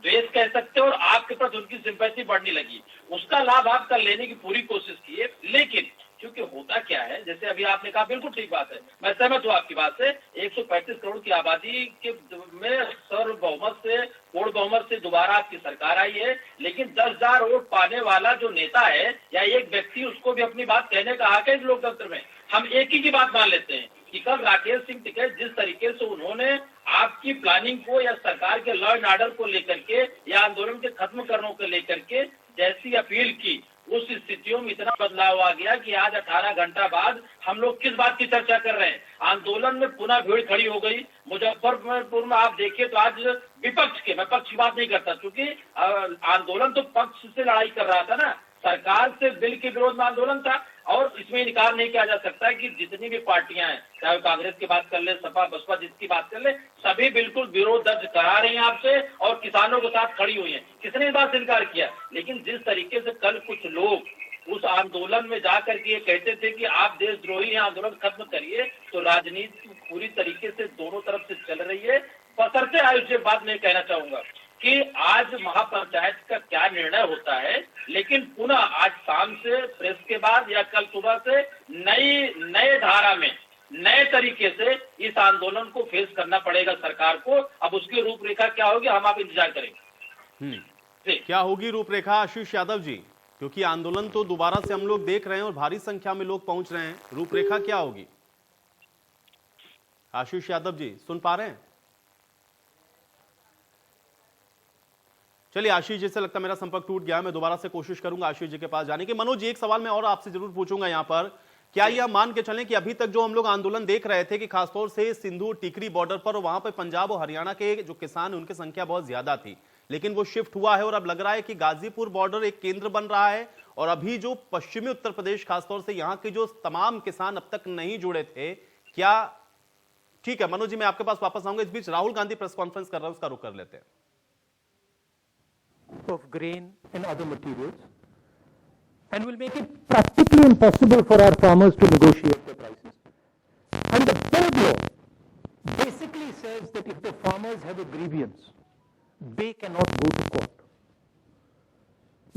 द्वेष कह सकते हो और आपके प्रति उनकी सिंपैथी बढ़ने लगी। उसका लाभ आप कर लेने की पूरी कोशिश किए, लेकिन क्योंकि होता क्या है, जैसे अभी आपने कहा, बिल्कुल ठीक बात है, मैं सहमत हूँ आपकी बात से। 135 करोड़ की आबादी के में सर्वबहुमत से, पूर्ण बहुमत से दोबारा आपकी सरकार आई है, लेकिन 10,000 वोट पाने वाला जो नेता है या एक व्यक्ति, उसको भी अपनी बात कहने का हक है इस लोकतंत्र में। हम एक ही की बात मान लेते हैं कि कल राकेश सिंह टिकैत जिस तरीके से उन्होंने आपकी प्लानिंग को या सरकार के लॉ एंड ऑर्डर को लेकर के या आंदोलन के खत्म करने को लेकर के जैसी अपील की, उस स्थितियों में इतना बदलाव आ गया कि आज 18 घंटा बाद हम लोग किस बात की चर्चा कर रहे हैं। आंदोलन में पुनः भीड़ खड़ी हो गई। मुजफ्फरपुर में आप देखिए तो आज विपक्ष के, मैं पक्ष की बात नहीं करता क्योंकि आंदोलन तो पक्ष से लड़ाई कर रहा था ना, सरकार से बिल के विरोध में आंदोलन था। और इसमें इनकार नहीं किया जा सकता है कि जितनी भी पार्टियां हैं, चाहे कांग्रेस की बात कर ले, सपा बसपा जिसकी बात कर ले, सभी बिल्कुल विरोध दर्ज करा रही हैं आपसे और किसानों के साथ खड़ी हुई हैं। किसने इस बात से इनकार किया? लेकिन जिस तरीके से कल कुछ लोग उस आंदोलन में जाकर के ये कहते थे कि आप देशद्रोही हैं, आंदोलन खत्म करिए, तो राजनीति पूरी तरीके से दोनों तरफ से चल रही है। बशर्ते आयुष बात मैं कहना चाहूंगा कि आज महापंचायत का क्या निर्णय होता है, लेकिन पुनः आज शाम से प्रेस के बाद या कल सुबह से नए धारा में, नए तरीके से इस आंदोलन को फेस करना पड़ेगा सरकार को। अब उसकी रूपरेखा क्या होगी, हम आप इंतजार करेंगे। क्या होगी रूपरेखा आशीष यादव जी, क्योंकि आंदोलन तो दोबारा से हम लोग देख रहे हैं और भारी संख्या में लोग पहुंच रहे हैं, रूपरेखा क्या होगी? आशीष यादव जी सुन पा रहे हैं? चलिए आशीष जी से लगता है मेरा संपर्क टूट गया, मैं दोबारा से कोशिश करूंगा आशीष जी के पास जाने की। मनोज जी एक सवाल मैं और आपसे जरूर पूछूंगा यहां पर क्या यह मान के चलें कि अभी तक जो हम लोग आंदोलन देख रहे थे कि खासतौर से सिंधु टिकरी बॉर्डर पर, वहां पर पंजाब और हरियाणा के जो किसान उनकी संख्या बहुत ज्यादा थी, लेकिन वो शिफ्ट हुआ है और अब लग रहा है कि गाजीपुर बॉर्डर एक केंद्र बन रहा है, और अभी जो पश्चिमी उत्तर प्रदेश खासतौर से यहां के जो तमाम किसान अब तक नहीं जुड़े थे, क्या ठीक है? मनोज जी, मैं आपके पास वापस आऊंगा। इस बीच राहुल गांधी प्रेस कॉन्फ्रेंस कर रहे हैं, उसका रुख कर लेते हैं। Of grain and other materials, and will make it practically impossible for our farmers to negotiate their prices. And the third law basically says that if the farmers have a grievance, they cannot go to court.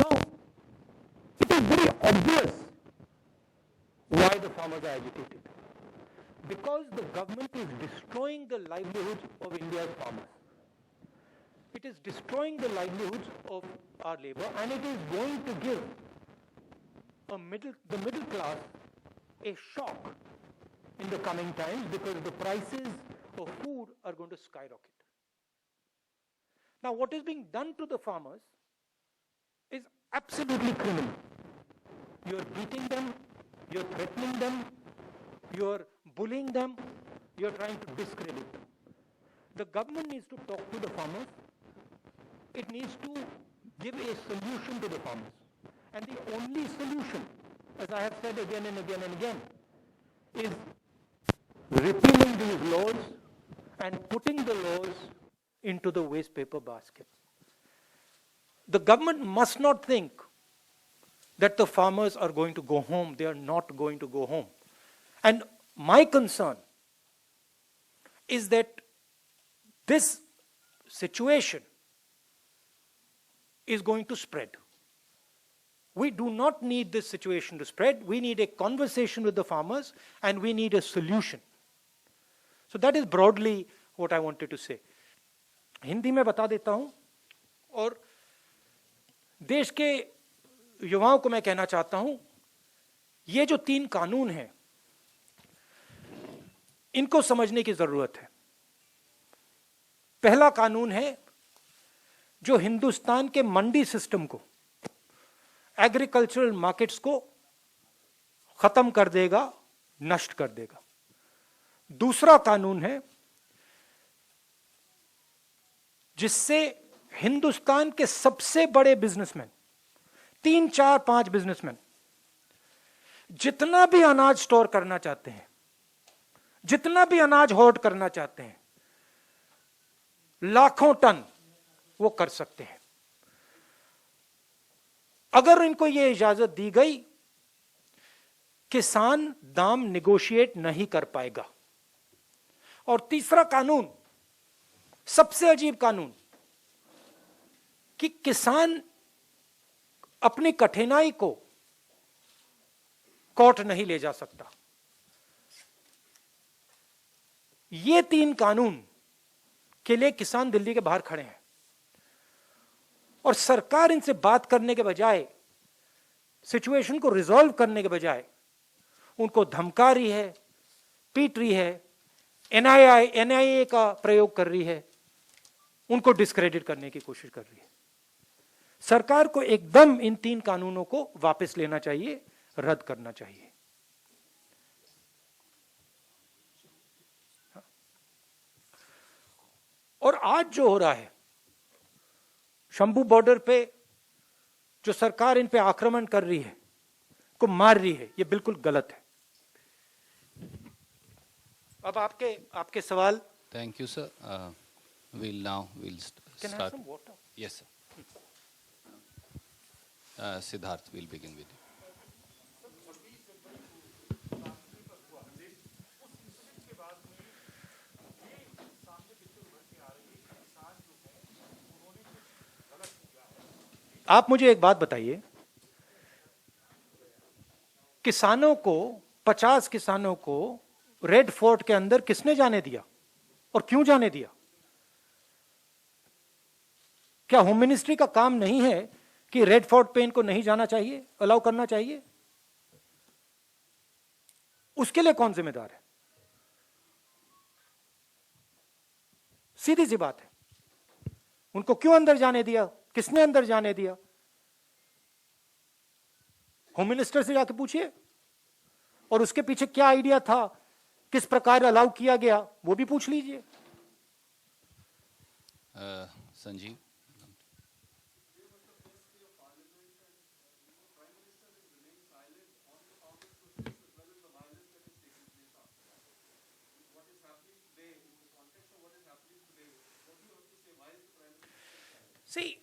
Now, it is very obvious why the farmers are agitated. Because the government is destroying the livelihoods of India's farmers. It is destroying the livelihoods of our labor, and it is going to give the middle class a shock in the coming times, because the prices of food are going to skyrocket. Now, what is being done to the farmers is absolutely criminal. You're beating them, you're threatening them, you're bullying them, you're trying to discredit them. The government needs to talk to the farmers. It needs to give a solution to the farmers. And the only solution, as I have said again and again and again, is repealing these laws and putting the laws into the waste paper basket. The government must not think that the farmers are going to go home. They are not going to go home. And my concern is that this situation is going to spread. We do not need this situation to spread. We need a conversation with the farmers, and we need a solution. So that is broadly what I wanted to say. Hindi में बता देता हूं, और देश के युवाओं को मैं कहना चाहता हूं, ये जो 3 कानून हैं, इनको समझने की जरूरत है। पहला कानून है जो हिंदुस्तान के मंडी सिस्टम को, एग्रीकल्चरल मार्केट्स को खत्म कर देगा, नष्ट कर देगा। दूसरा कानून है जिससे हिंदुस्तान के सबसे बड़े बिजनेसमैन, 3, 4, 5 बिजनेसमैन, जितना भी अनाज स्टोर करना चाहते हैं, जितना भी अनाज होर्ड करना चाहते हैं, लाखों टन वो कर सकते हैं। अगर इनको ये इजाजत दी गई, किसान दाम निगोशिएट नहीं कर पाएगा। और तीसरा कानून, सबसे अजीब कानून, कि किसान अपनी कठिनाई को कोर्ट नहीं ले जा सकता। ये 3 कानून के लिए किसान दिल्ली के बाहर खड़े हैं, और सरकार इनसे बात करने के बजाय, सिचुएशन को रिजॉल्व करने के बजाय, उनको धमका रही है, पीट रही है, एनआईए का प्रयोग कर रही है, उनको डिस्क्रेडिट करने की कोशिश कर रही है। सरकार को एकदम इन 3 कानूनों को वापस लेना चाहिए, रद्द करना चाहिए। और आज जो हो रहा है शंभू बॉर्डर पे, जो सरकार इन पे आक्रमण कर रही है, को मार रही है, ये बिल्कुल गलत है। अब आपके सवाल। Thank you sir. we'll start. Can I have some water? Yes sir. Siddharth, we'll begin with you. आप मुझे एक बात बताइए, किसानों को, 50 किसानों को रेड फोर्ट के अंदर किसने जाने दिया और क्यों जाने दिया? क्या होम मिनिस्ट्री का काम नहीं है कि रेड फोर्ट पे इनको नहीं जाना चाहिए, अलाउ करना चाहिए? उसके लिए कौन जिम्मेदार है? सीधी सी बात है, उनको क्यों अंदर जाने दिया, किसने अंदर जाने दिया? होम मिनिस्टर से जाके पूछिए, और उसके पीछे क्या आइडिया था, किस प्रकार अलाउ किया गया, वो भी पूछ लीजिए। Sanjeev. See,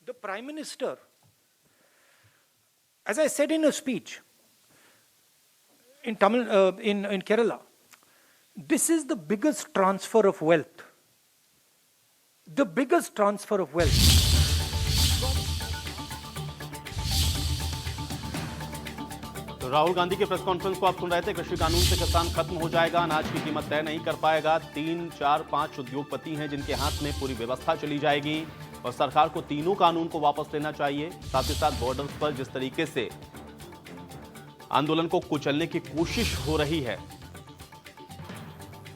the Prime Minister, as I said in a speech in in Kerala, this is the biggest transfer of wealth. The biggest transfer of wealth. तो राहुल गांधी के प्रेस कॉन्फ्रेंस को आप सुन रहे थे। कृषि कानून से किसान खत्म हो जाएगा, अनाज की कीमत तय नहीं कर पाएगा। 3, 4, 5 उद्योगपति हैं जिनके हाथ में पूरी व्यवस्था चली जाएगी और सरकार को तीनों कानून को वापस लेना चाहिए। साथ ही साथ बॉर्डर्स पर जिस तरीके से आंदोलन को कुचलने की कोशिश हो रही है,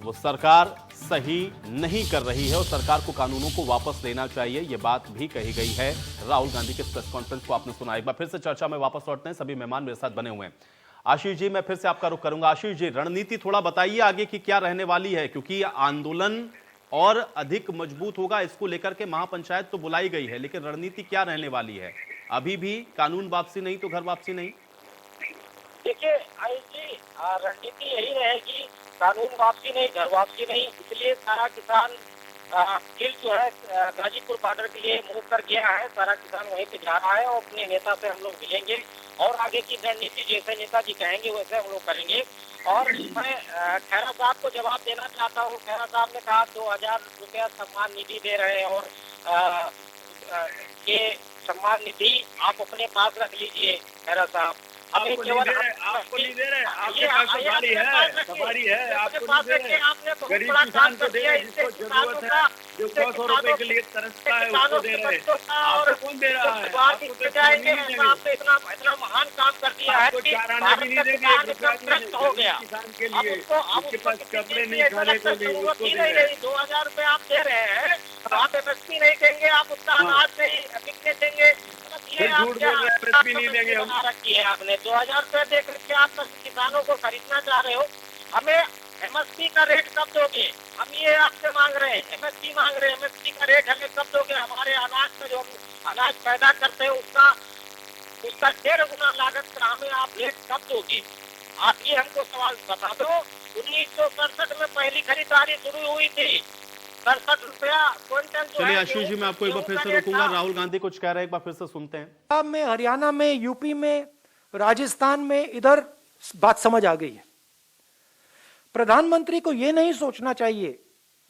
वो सरकार सही नहीं कर रही है और सरकार को कानूनों को वापस लेना चाहिए। यह बात भी कही गई है। राहुल गांधी के प्रेस कॉन्फ्रेंस को आपने सुना। एक बार फिर से चर्चा में वापस लौटते हैं। सभी मेहमान मेरे साथ बने हुए हैं। आशीष जी, मैं फिर से आपका रुख करूंगा। आशीष जी, रणनीति थोड़ा बताइए आगे की क्या रहने वाली है, क्योंकि आंदोलन और अधिक मजबूत होगा, इसको लेकर के महापंचायत तो बुलाई गई है, लेकिन रणनीति क्या रहने वाली है? अभी भी कानून वापसी नहीं तो घर वापसी नहीं? देखिए आयुष जी, रणनीति यही रहेगी, कानून वापसी नहीं, घर वापसी नहीं। इसलिए सारा किसान हिल जो है गाजीपुर बॉर्डर के लिए मूव कर गया है। सारा किसान वहीं पे जा रहा है और अपने नेता से हम लोग मिलेंगे और आगे की रणनीति जैसे नेताजी कहेंगे वैसे हम लोग करेंगे। और मैं खैरा साहब को जवाब देना चाहता हूँ। खैरा साहब ने कहा 2000 रुपया सम्मान निधि दे रहे हैं और ये सम्मान निधि आप अपने पास रख लीजिए। खैरा साहब आपको नहीं दे रहे, आपको नहीं दे रहे, आपके पास सफारी है, सफारी है, आपको नहीं दे रहे। गरीब किसान को दे रहे, जिसको जरूरत है, जो 100 रुपए के लिए तरसता है उसको दे रहे। आपको कौन दे रहा है? आपको तो आपने इतना महान काम कर दिया है, आपको चाराना भी नहीं देंगे, हो गया किसान के लिए, उसके पास कपड़े नहीं, खाने को नहीं, उसको दे रहे। 2000 रुपए आप दे रहे हैं, आप एमएसपी नहीं देंगे, आप उसका अनाज नहीं बिकने देंगे, भी नहीं देंगे हम। रखी है आपने 2000 रुपए दे करके आप किसानों को खरीदना चाह रहे हो। हमें एमएसपी का रेट कब दोगे? हम ये आपसे मांग रहे हैं, एमएसपी मांग रहे हैं। एमएसपी का रेट हमें कब दोगे? हमारे अनाज में जो हम अनाज पैदा करते हैं उसका 1.5 गुना लागत का हमें आप रेट कब दोगे? आप ये हमको सवाल बता दो। 1967 में पहली खरीदारी शुरू हुई थी, 67 रुपया क्विंटल। चलिए आशीष जी, मैं आपको एक बार फिर से रोकूंगा। राहुल गांधी कुछ कह रहे हैं, एक बार फिर से सुनते हैं। पंजाब में, हरियाणा में, यूपी में, राजस्थान में, इधर बात समझ आ गई है। प्रधानमंत्री को यह नहीं सोचना चाहिए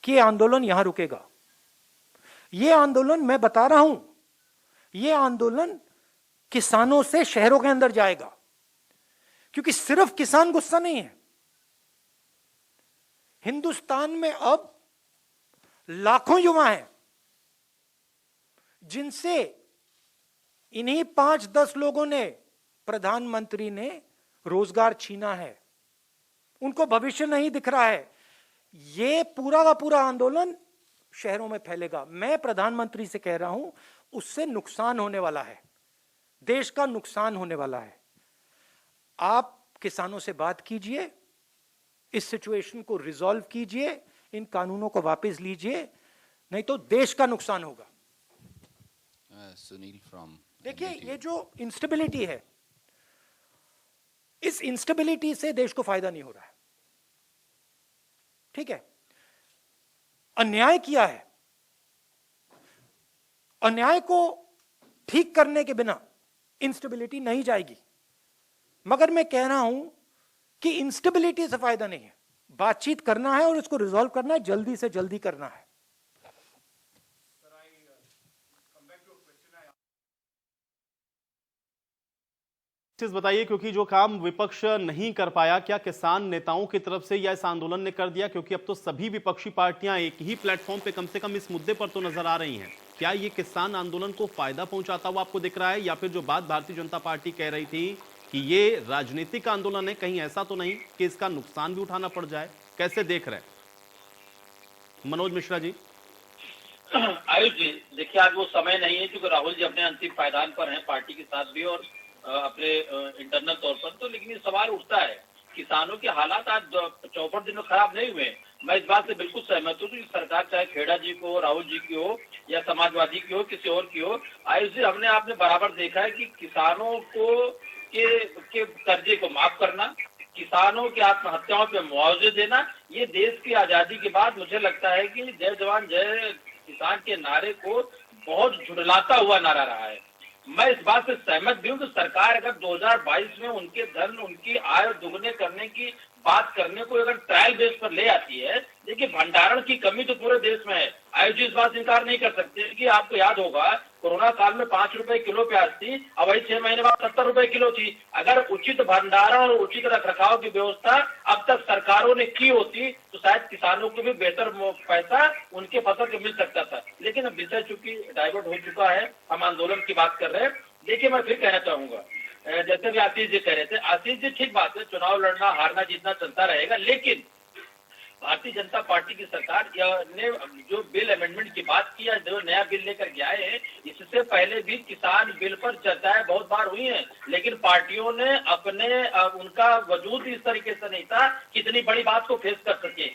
कि यह आंदोलन यहां रुकेगा। यह आंदोलन, मैं बता रहा हूं, यह आंदोलन किसानों से शहरों के अंदर जाएगा, क्योंकि सिर्फ किसान गुस्सा नहीं है। हिंदुस्तान में अब लाखों युवा हैं जिनसे इन्हीं 5-10 लोगों ने, प्रधानमंत्री ने रोजगार छीना है। उनको भविष्य नहीं दिख रहा है। यह पूरा का पूरा आंदोलन शहरों में फैलेगा। मैं प्रधानमंत्री से कह रहा हूं, उससे नुकसान होने वाला है, देश का नुकसान होने वाला है। आप किसानों से बात कीजिए, इस सिचुएशन को रिजॉल्व कीजिए, इन कानूनों को वापस लीजिए, नहीं तो देश का नुकसान होगा। सुनील फ्रॉम, देखिए, ये जो इंस्टेबिलिटी है, इस इंस्टेबिलिटी से देश को फायदा नहीं हो रहा है। ठीक है, अन्याय किया है, अन्याय को ठीक करने के बिना इंस्टेबिलिटी नहीं जाएगी। मगर मैं कह रहा हूं कि इंस्टेबिलिटी से फायदा नहीं है, बातचीत करना है और इसको रिजॉल्व करना है, जल्दी से जल्दी करना है। चीज बताइए, क्योंकि जो काम विपक्ष नहीं कर पाया, क्या किसान नेताओं की तरफ से या इस आंदोलन ने कर दिया? क्योंकि अब तो सभी विपक्षी पार्टियां एक ही प्लेटफॉर्म पे कम से कम इस मुद्दे पर तो नजर आ रही हैं। क्या ये किसान आंदोलन को फायदा पहुंचाता हुआ आपको दिख रहा है, या फिर जो बात भारतीय जनता पार्टी कह रही थी कि ये राजनीतिक आंदोलन है, कहीं ऐसा तो नहीं कि इसका नुकसान भी उठाना पड़ जाए? कैसे देख रहे हैं मनोज मिश्रा जी? आयुष जी, देखिए आज वो समय नहीं है, क्योंकि राहुल जी अपने अंतिम पायदान पर हैं पार्टी के साथ भी, और अपने इंटरनल तौर पर, तो लेकिन ये सवाल उठता है किसानों के हालात आज 64 दिन में खराब नहीं हुए। मैं इस बात से बिल्कुल सहमत हूँ कि सरकार चाहे खेड़ा जी को, राहुल जी की हो या समाजवादी की हो, किसी और की हो, आयुष जी हमने आपने बराबर देखा है कि किसानों को के कर्जे को माफ करना, किसानों की आत्महत्याओं पे मुआवजे देना, ये देश की आजादी के बाद मुझे लगता है कि जय जवान जय किसान के नारे को बहुत झुठलाता हुआ नारा रहा है। मैं इस बात से सहमत भी हूँ कि सरकार अगर 2022 में उनके धन, उनकी आय दुगने करने की बात करने को अगर ट्रायल बेस पर ले आती है, देखिए भंडारण की कमी तो पूरे देश में है। आयुष इस बात से इनकार नहीं कर सकते कि आपको याद होगा कोरोना काल में 5 रुपए किलो प्याज थी, अब वही 6 महीने बाद 70 रुपए किलो थी। अगर उचित भंडारण और उचित रखरखाव की व्यवस्था अब तक सरकारों ने की होती तो शायद किसानों को भी बेहतर पैसा उनके फसल को मिल सकता था। लेकिन अब विषय चूंकि डाइवर्ट हो चुका है, हम आंदोलन की बात कर रहे हैं। देखिए मैं फिर कहना चाहूंगा, जैसे भी आशीष जी कह रहे थे, आशीष जी ठीक बात है, चुनाव लड़ना हारना जीतना चलता रहेगा, लेकिन भारतीय जनता पार्टी की सरकार ने जो बिल अमेंडमेंट की बात की है, जो नया बिल लेकर के आए हैं, इससे पहले भी किसान बिल पर चर्चाएं बहुत बार हुई हैं, लेकिन पार्टियों ने अपने उनका वजूद इस तरीके से नहीं था कि इतनी बड़ी बात को फेस कर सके।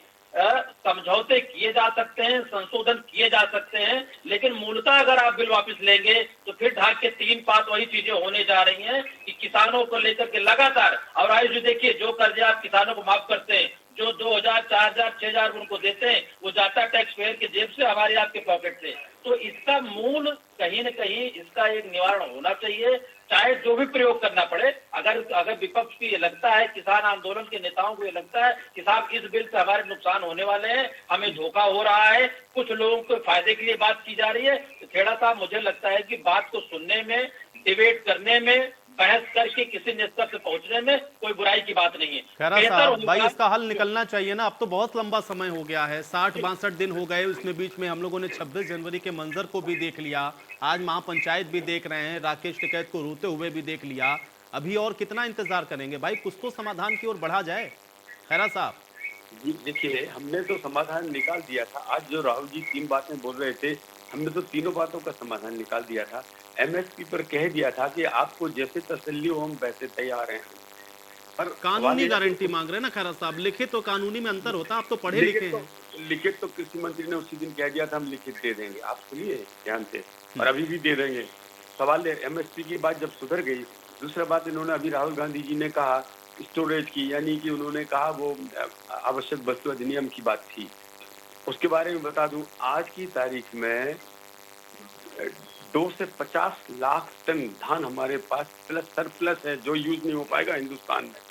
समझौते किए जा सकते हैं, संशोधन किए जा सकते हैं, लेकिन मूलतः अगर आप बिल वापस लेंगे तो फिर ढाक के 3 पात वही चीजें होने जा रही हैं कि किसानों को लेकर के लगातार, और आयुष जी देखिए जो कर्जे आप किसानों को माफ करते हैं, जो 2000, 4000, 6000 उनको देते हैं, वो जाता है टैक्स पेयर के जेब से, हमारे आपके पॉकेट से। तो इसका मूल कहीं न कहीं इसका एक निवारण होना चाहिए, चाहे जो भी प्रयोग करना पड़े। अगर विपक्ष को ये लगता है, किसान आंदोलन के नेताओं को ये लगता है कि साहब इस बिल से हमारे नुकसान होने वाले हैं, हमें धोखा हो रहा है, कुछ लोगों के फायदे के लिए बात की जा रही है, तो खेड़ा साहब मुझे लगता है कि बात को सुनने में, डिबेट करने में, बहस करके किसी निष्कर्ष पे पहुंचने में कोई बुराई की बात नहीं है। खैरा साहब भाई इसका हल निकलना चाहिए ना, अब तो बहुत लंबा समय हो गया है, 60-62 दिन हो गए, उसमें बीच में हम लोगों ने 26 जनवरी के मंजर को भी देख लिया, आज महापंचायत भी देख रहे हैं, राकेश टिकैत को रोते हुए भी देख लिया, अभी और कितना इंतजार करेंगे भाई, कुछ तो समाधान की ओर बढ़ा जाए। खैरा साहब जी देखिए, हमने तो समाधान निकाल दिया था। आज जो राहुल जी 3 बातें बोल रहे थे, हमने तो तीनों बातों का समाधान निकाल दिया था। एमएसपी पर कह दिया था कि आपको जैसे तसल्ली हो हम वैसे तैयार हैं। पर कानूनी गारंटी मांग रहे हैं ना खैरा साहब, लिखित तो कानूनी में अंतर होता है, आप तो पढ़े लिखे हैं। लिखित तो कृषि मंत्री ने उसी दिन कह दिया था हम लिखित दे देंगे, आप सुनिए ध्यान से, और अभी भी दे देंगे। सवाल है एमएसपी की बात जब सुधर गई, दूसरा बात इन्होंने अभी राहुल गांधी जी ने कहा स्टोरेज की, यानी कि उन्होंने कहा वो आवश्यक वस्तु अधिनियम की बात थी, उसके बारे में बता दूं, आज की तारीख में 2 से 50 लाख टन धान हमारे पास सरप्लस है जो यूज नहीं हो पाएगा हिंदुस्तान में।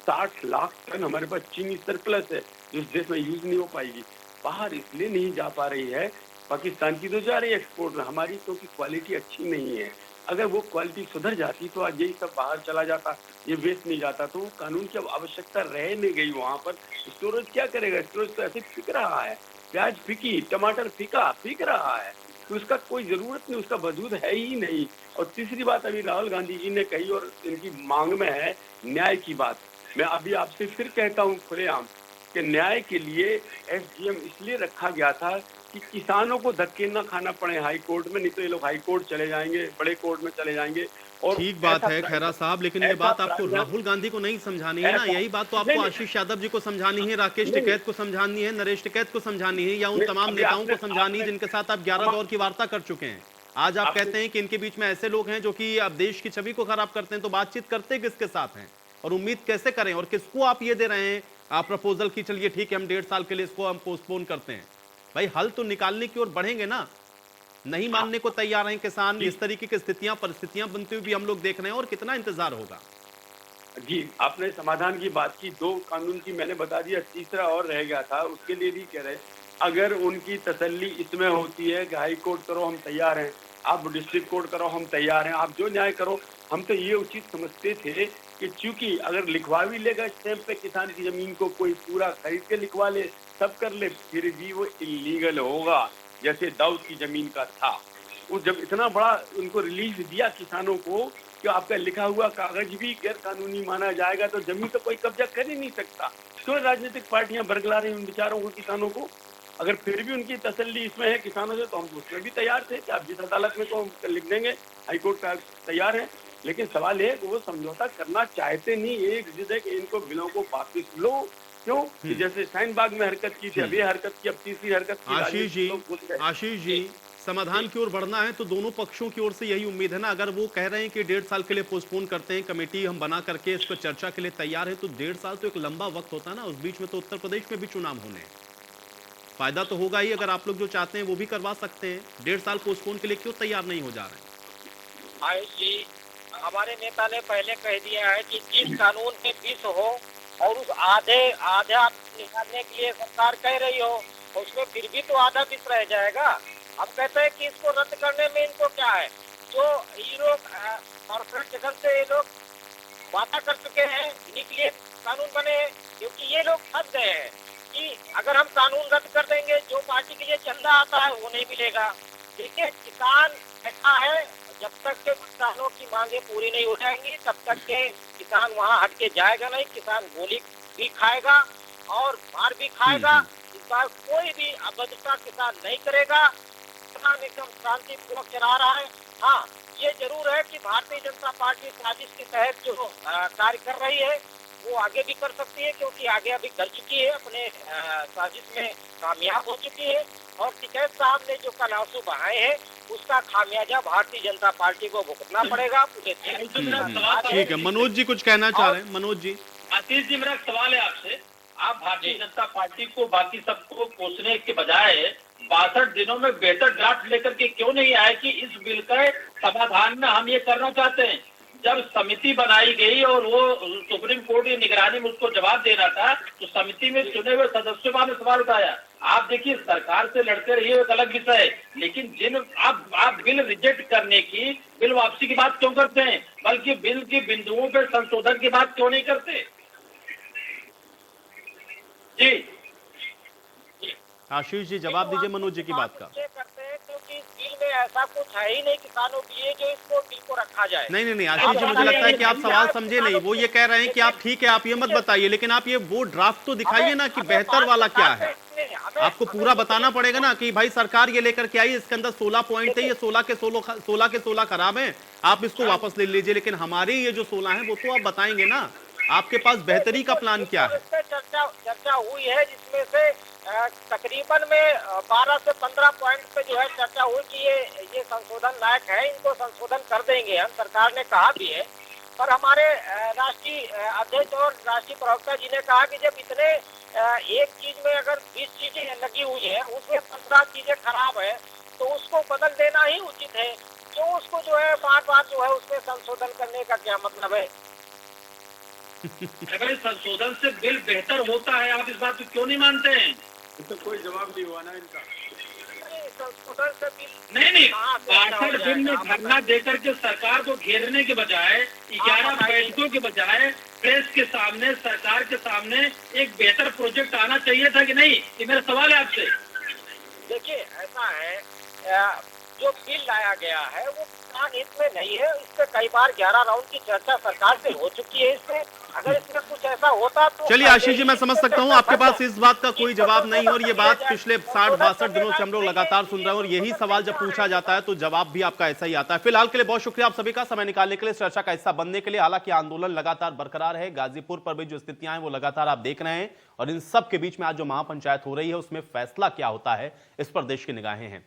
60 लाख टन हमारे पास चीनी सरप्लस है जो इस देश में यूज नहीं हो पाएगी। बाहर इसलिए नहीं जा पा रही है, पाकिस्तान की तो जा रही है एक्सपोर्ट में, हमारी तो की क्वालिटी अच्छी नहीं है। अगर वो क्वालिटी सुधर जाती तो आज यही सब बाहर चला जाता, ये वेस्ट नहीं जाता, तो कानून की अब आवश्यकता रह नहीं गई वहाँ पर। स्टोरेज क्या करेगा, स्टोरेज तो ऐसे फिक रहा है, प्याज फिकी, टमाटर फिक रहा है, तो उसका कोई जरूरत नहीं, उसका वजूद है ही नहीं। और तीसरी बात अभी राहुल गांधी जी ने कही और इनकी मांग में है न्याय की बात। मैं अभी आपसे फिर कहता हूँ खुलेआम कि न्याय के लिए एसडीएम इसलिए रखा गया था कि किसानों को धक्के न खाना पड़े हाई कोर्ट में, नहीं तो ये लोग हाई कोर्ट चले जाएंगे, बड़े कोर्ट में चले जाएंगे। और ठीक बात है खैरा साहब, लेकिन ये बात आपको राहुल गांधी को नहीं समझानी है ना, यही बात तो आपको आशीष यादव जी को समझानी है, राकेश टिकैत को समझानी है, नरेश टिकैत को समझानी है, या उन तमाम नेताओं को समझानी है जिनके साथ आप 11 दौर की वार्ता कर चुके हैं। आज आप कहते हैं कि इनके बीच में ऐसे लोग हैं जो कि अब देश की छवि को खराब करते हैं, तो बातचीत करते किसके साथ हैं और उम्मीद कैसे करें, और किसको आप ये दे रहे हैं आप प्रपोजल की, चलिए ठीक है हम 1.5 साल के लिए इसको हम पोस्टपोन करते हैं। भाई हल तो निकालने की ओर बढ़ेंगे ना, नहीं मानने को तैयार हैं किसान। इस तरीके की स्थितियां परिस्थितियां बनती हुई भी हम लोग देख रहे हैं, और कितना इंतजार होगा। जी आपने समाधान की बात की, 2 कानून की मैंने बता दिया, तीसरा और रह गया था, उसके लिए भी कह रहे अगर उनकी तसल्ली इसमें होती है कि हाई कोर्ट करो हम तैयार हैं, आप डिस्ट्रिक्ट कोर्ट करो हम तैयार हैं, आप जो न्याय करो, हम तो ये उचित समझते थे कि चूंकि अगर लिखवा भी लेगा स्टैंप पे किसान की जमीन को, कोई पूरा खरीद के लिखवा ले, सब कर ले, फिर भी वो इलीगल होगा, जैसे दाऊद की जमीन का था। वो जब इतना बड़ा उनको रिलीफ दिया किसानों को कि आपका लिखा हुआ कागज भी गैर कानूनी माना जाएगा, तो जमीन तो कोई कब्जा कर ही नहीं सकता। क्यों राजनीतिक पार्टियां बरगला रही उन बेचारों को, किसानों को? अगर फिर भी उनकी तसल्ली इसमें है किसानों से, तो हम उसमें भी तैयार थे कि आप जिस अदालत में तो लिख देंगे, हाईकोर्ट का तैयार है। लेकिन सवाल ये है कि वो समझौता करना चाहते नहीं। एक जिद है कि इनको बिलों को वापस लो। क्यों कि जैसे शाहीनबाग में हरकत की थी, अब ये हरकत की, अब तीसरी हरकत की। आशीष जी, समाधान की ओर बढ़ना है तो दोनों पक्षों की ओर से यही उम्मीद है ना। अगर वो कह रहे हैं कि 1.5 साल के लिए पोस्टपोन करते हैं, कमेटी हम बना करके इस पर चर्चा के लिए तैयार है, तो 1.5 साल तो एक लंबा वक्त होता है ना। उस बीच में तो उत्तर प्रदेश में भी चुनाव होने हैं, फायदा तो होगा ही। अगर आप लोग जो चाहते हैं वो भी करवा सकते हैं। 1.5 साल पोस्टपोन के लिए क्यों तैयार नहीं हो जा रहे हैं? आयुष जी, हमारे नेता ने पहले कह दिया है कि जिस कानून में विष हो और उस आधा निकालने के लिए सरकार कह रही हो, उसमें फिर भी तो आधा विष रह जाएगा। हम कहते हैं कि इसको रद्द करने में इनको क्या है, जो ये लोग कॉर्पोरेट जगत से ये लोग वादा कर चुके हैं, इन्हीं के लिए कानून बने हैं। क्योंकि ये लोग फंस गए हैं कि अगर हम कानून रद्द कर देंगे, जो पार्टी के लिए चंदा आता है वो नहीं मिलेगा। देखिए, किसान बैठा है, जब तक के किसानों की मांगे पूरी नहीं हो जाएंगी तब तक के किसान वहाँ हट के जाएगा नहीं। किसान गोली भी खाएगा और मार भी खाएगा। इस बार कोई भी अभद्रता किसान नहीं करेगा। किसान एकदम शांतिपूर्वक चला रहा है। हाँ, ये जरूर है कि भारतीय जनता पार्टी साजिश के तहत जो कार्य कर रही है वो आगे भी कर सकती है, क्योंकि आगे अभी कर चुकी है, अपने साजिश में कामयाब हो चुकी है। और टिकैत साहब ने जो कल आंसू बहाए हैं उसका खामियाजा भारतीय जनता पार्टी को भुगतना पड़ेगा पूरे देश। ठीक है, मनोज जी कुछ कहना चाह रहे हैं। मनोज जी। आशीष जी, मेरा सवाल है आपसे। आप भारतीय जनता पार्टी को बाकी सबको कोसने के बजाय 62 दिनों में बेहतर ड्राफ्ट लेकर के क्यों नहीं आए कि इस बिल के समाधान में हम ये करना चाहते हैं? जब समिति बनाई गई और वो सुप्रीम कोर्ट की निगरानी में उसको जवाब देना था, तो समिति में चुने हुए सदस्यों ने सवाल उठाया। आप देखिए, सरकार से लड़ते रहिए एक अलग विषय है, लेकिन जिन आप बिल रिजेक्ट करने की, बिल वापसी की बात क्यों करते हैं, बल्कि बिल के बिंदुओं पर संशोधन की बात क्यों नहीं करते? जी आशीष जी, जवाब दीजिए मनोज जी की बात का। करते हैं क्योंकि बिल में ऐसा कुछ है ही नहीं किसानों के लिए जो इसको बिल को रखा जाए। नहीं आशीष जी, मुझे लगता है कि आप सवाल समझे नहीं। वो ये कह रहे हैं कि आप ठीक है, आप ये मत बताइए, लेकिन आप ये वो ड्राफ्ट तो दिखाइए ना कि बेहतर वाला क्या है। आपको पूरा बताना पड़ेगा ना कि भाई सरकार ये लेकर के आई, इसके अंदर 16 पॉइंट थे, ये 16 के 16 खराब हैं, आप इसको वापस ले लीजिए। लेकिन हमारे ये जो 16 हैं वो तो आप बताएंगे ना। आपके पास बेहतरी का प्लान क्या है? चर्चा हुई है, जिसमें से तकरीबन में 12 से 15 पॉइंट पे जो है चर्चा हुई कि ये संशोधन लायक है, इनको संशोधन कर देंगे हम, सरकार ने कहा भी है। पर हमारे राष्ट्रीय अध्यक्ष और राष्ट्रीय प्रवक्ता जी ने कहा कि जब इतने एक चीज में अगर 20 चीजें लगी हुई है, उसमें 15 चीजें खराब है, तो उसको बदल देना ही उचित है। जो उसको जो है बार जो है उसमें संशोधन करने का क्या मतलब है? अगर संशोधन से बिल बेहतर होता है, आप इस बात को क्यों नहीं मानते हैं? तो कोई जवाब नहीं हुआ ना इनका। संशोधन से बिल नहीं 62 दिन में धरना देकर के सरकार को घेरने के बजाय, 11 बैठकों के बजाय प्रेस के सामने, सरकार के सामने एक बेहतर प्रोजेक्ट आना चाहिए था कि नहीं? ये मेरा सवाल है आपसे। देखिए, ऐसा है, जो बिल लाया गया है वो किसान हित में नहीं है। इस पे कई बार 11 राउंड की चर्चा सरकार से हो चुकी है। इसमें अगर इसमें कुछ ऐसा होता तो चलिए आशीष जी, मैं समझ सकता हूं आपके पास इस बात का कोई जवाब नहीं, और ये बात पिछले 60-62 दिनों से हम लोग लगातार सुन रहे हैं, और यही सवाल जब पूछा जाता है तो जवाब भी आपका ऐसा ही आता है। फिलहाल के लिए बहुत शुक्रिया आप सभी का समय निकालने के लिए, चर्चा का हिस्सा बनने के लिए। हालांकि आंदोलन लगातार बरकरार है, गाजीपुर पर भी जो स्थितियां हैं वो लगातार आप देख रहे हैं, और इन सब के बीच में आज जो महापंचायत हो रही है उसमें फैसला क्या होता है, इस पर देश की निगाहें हैं।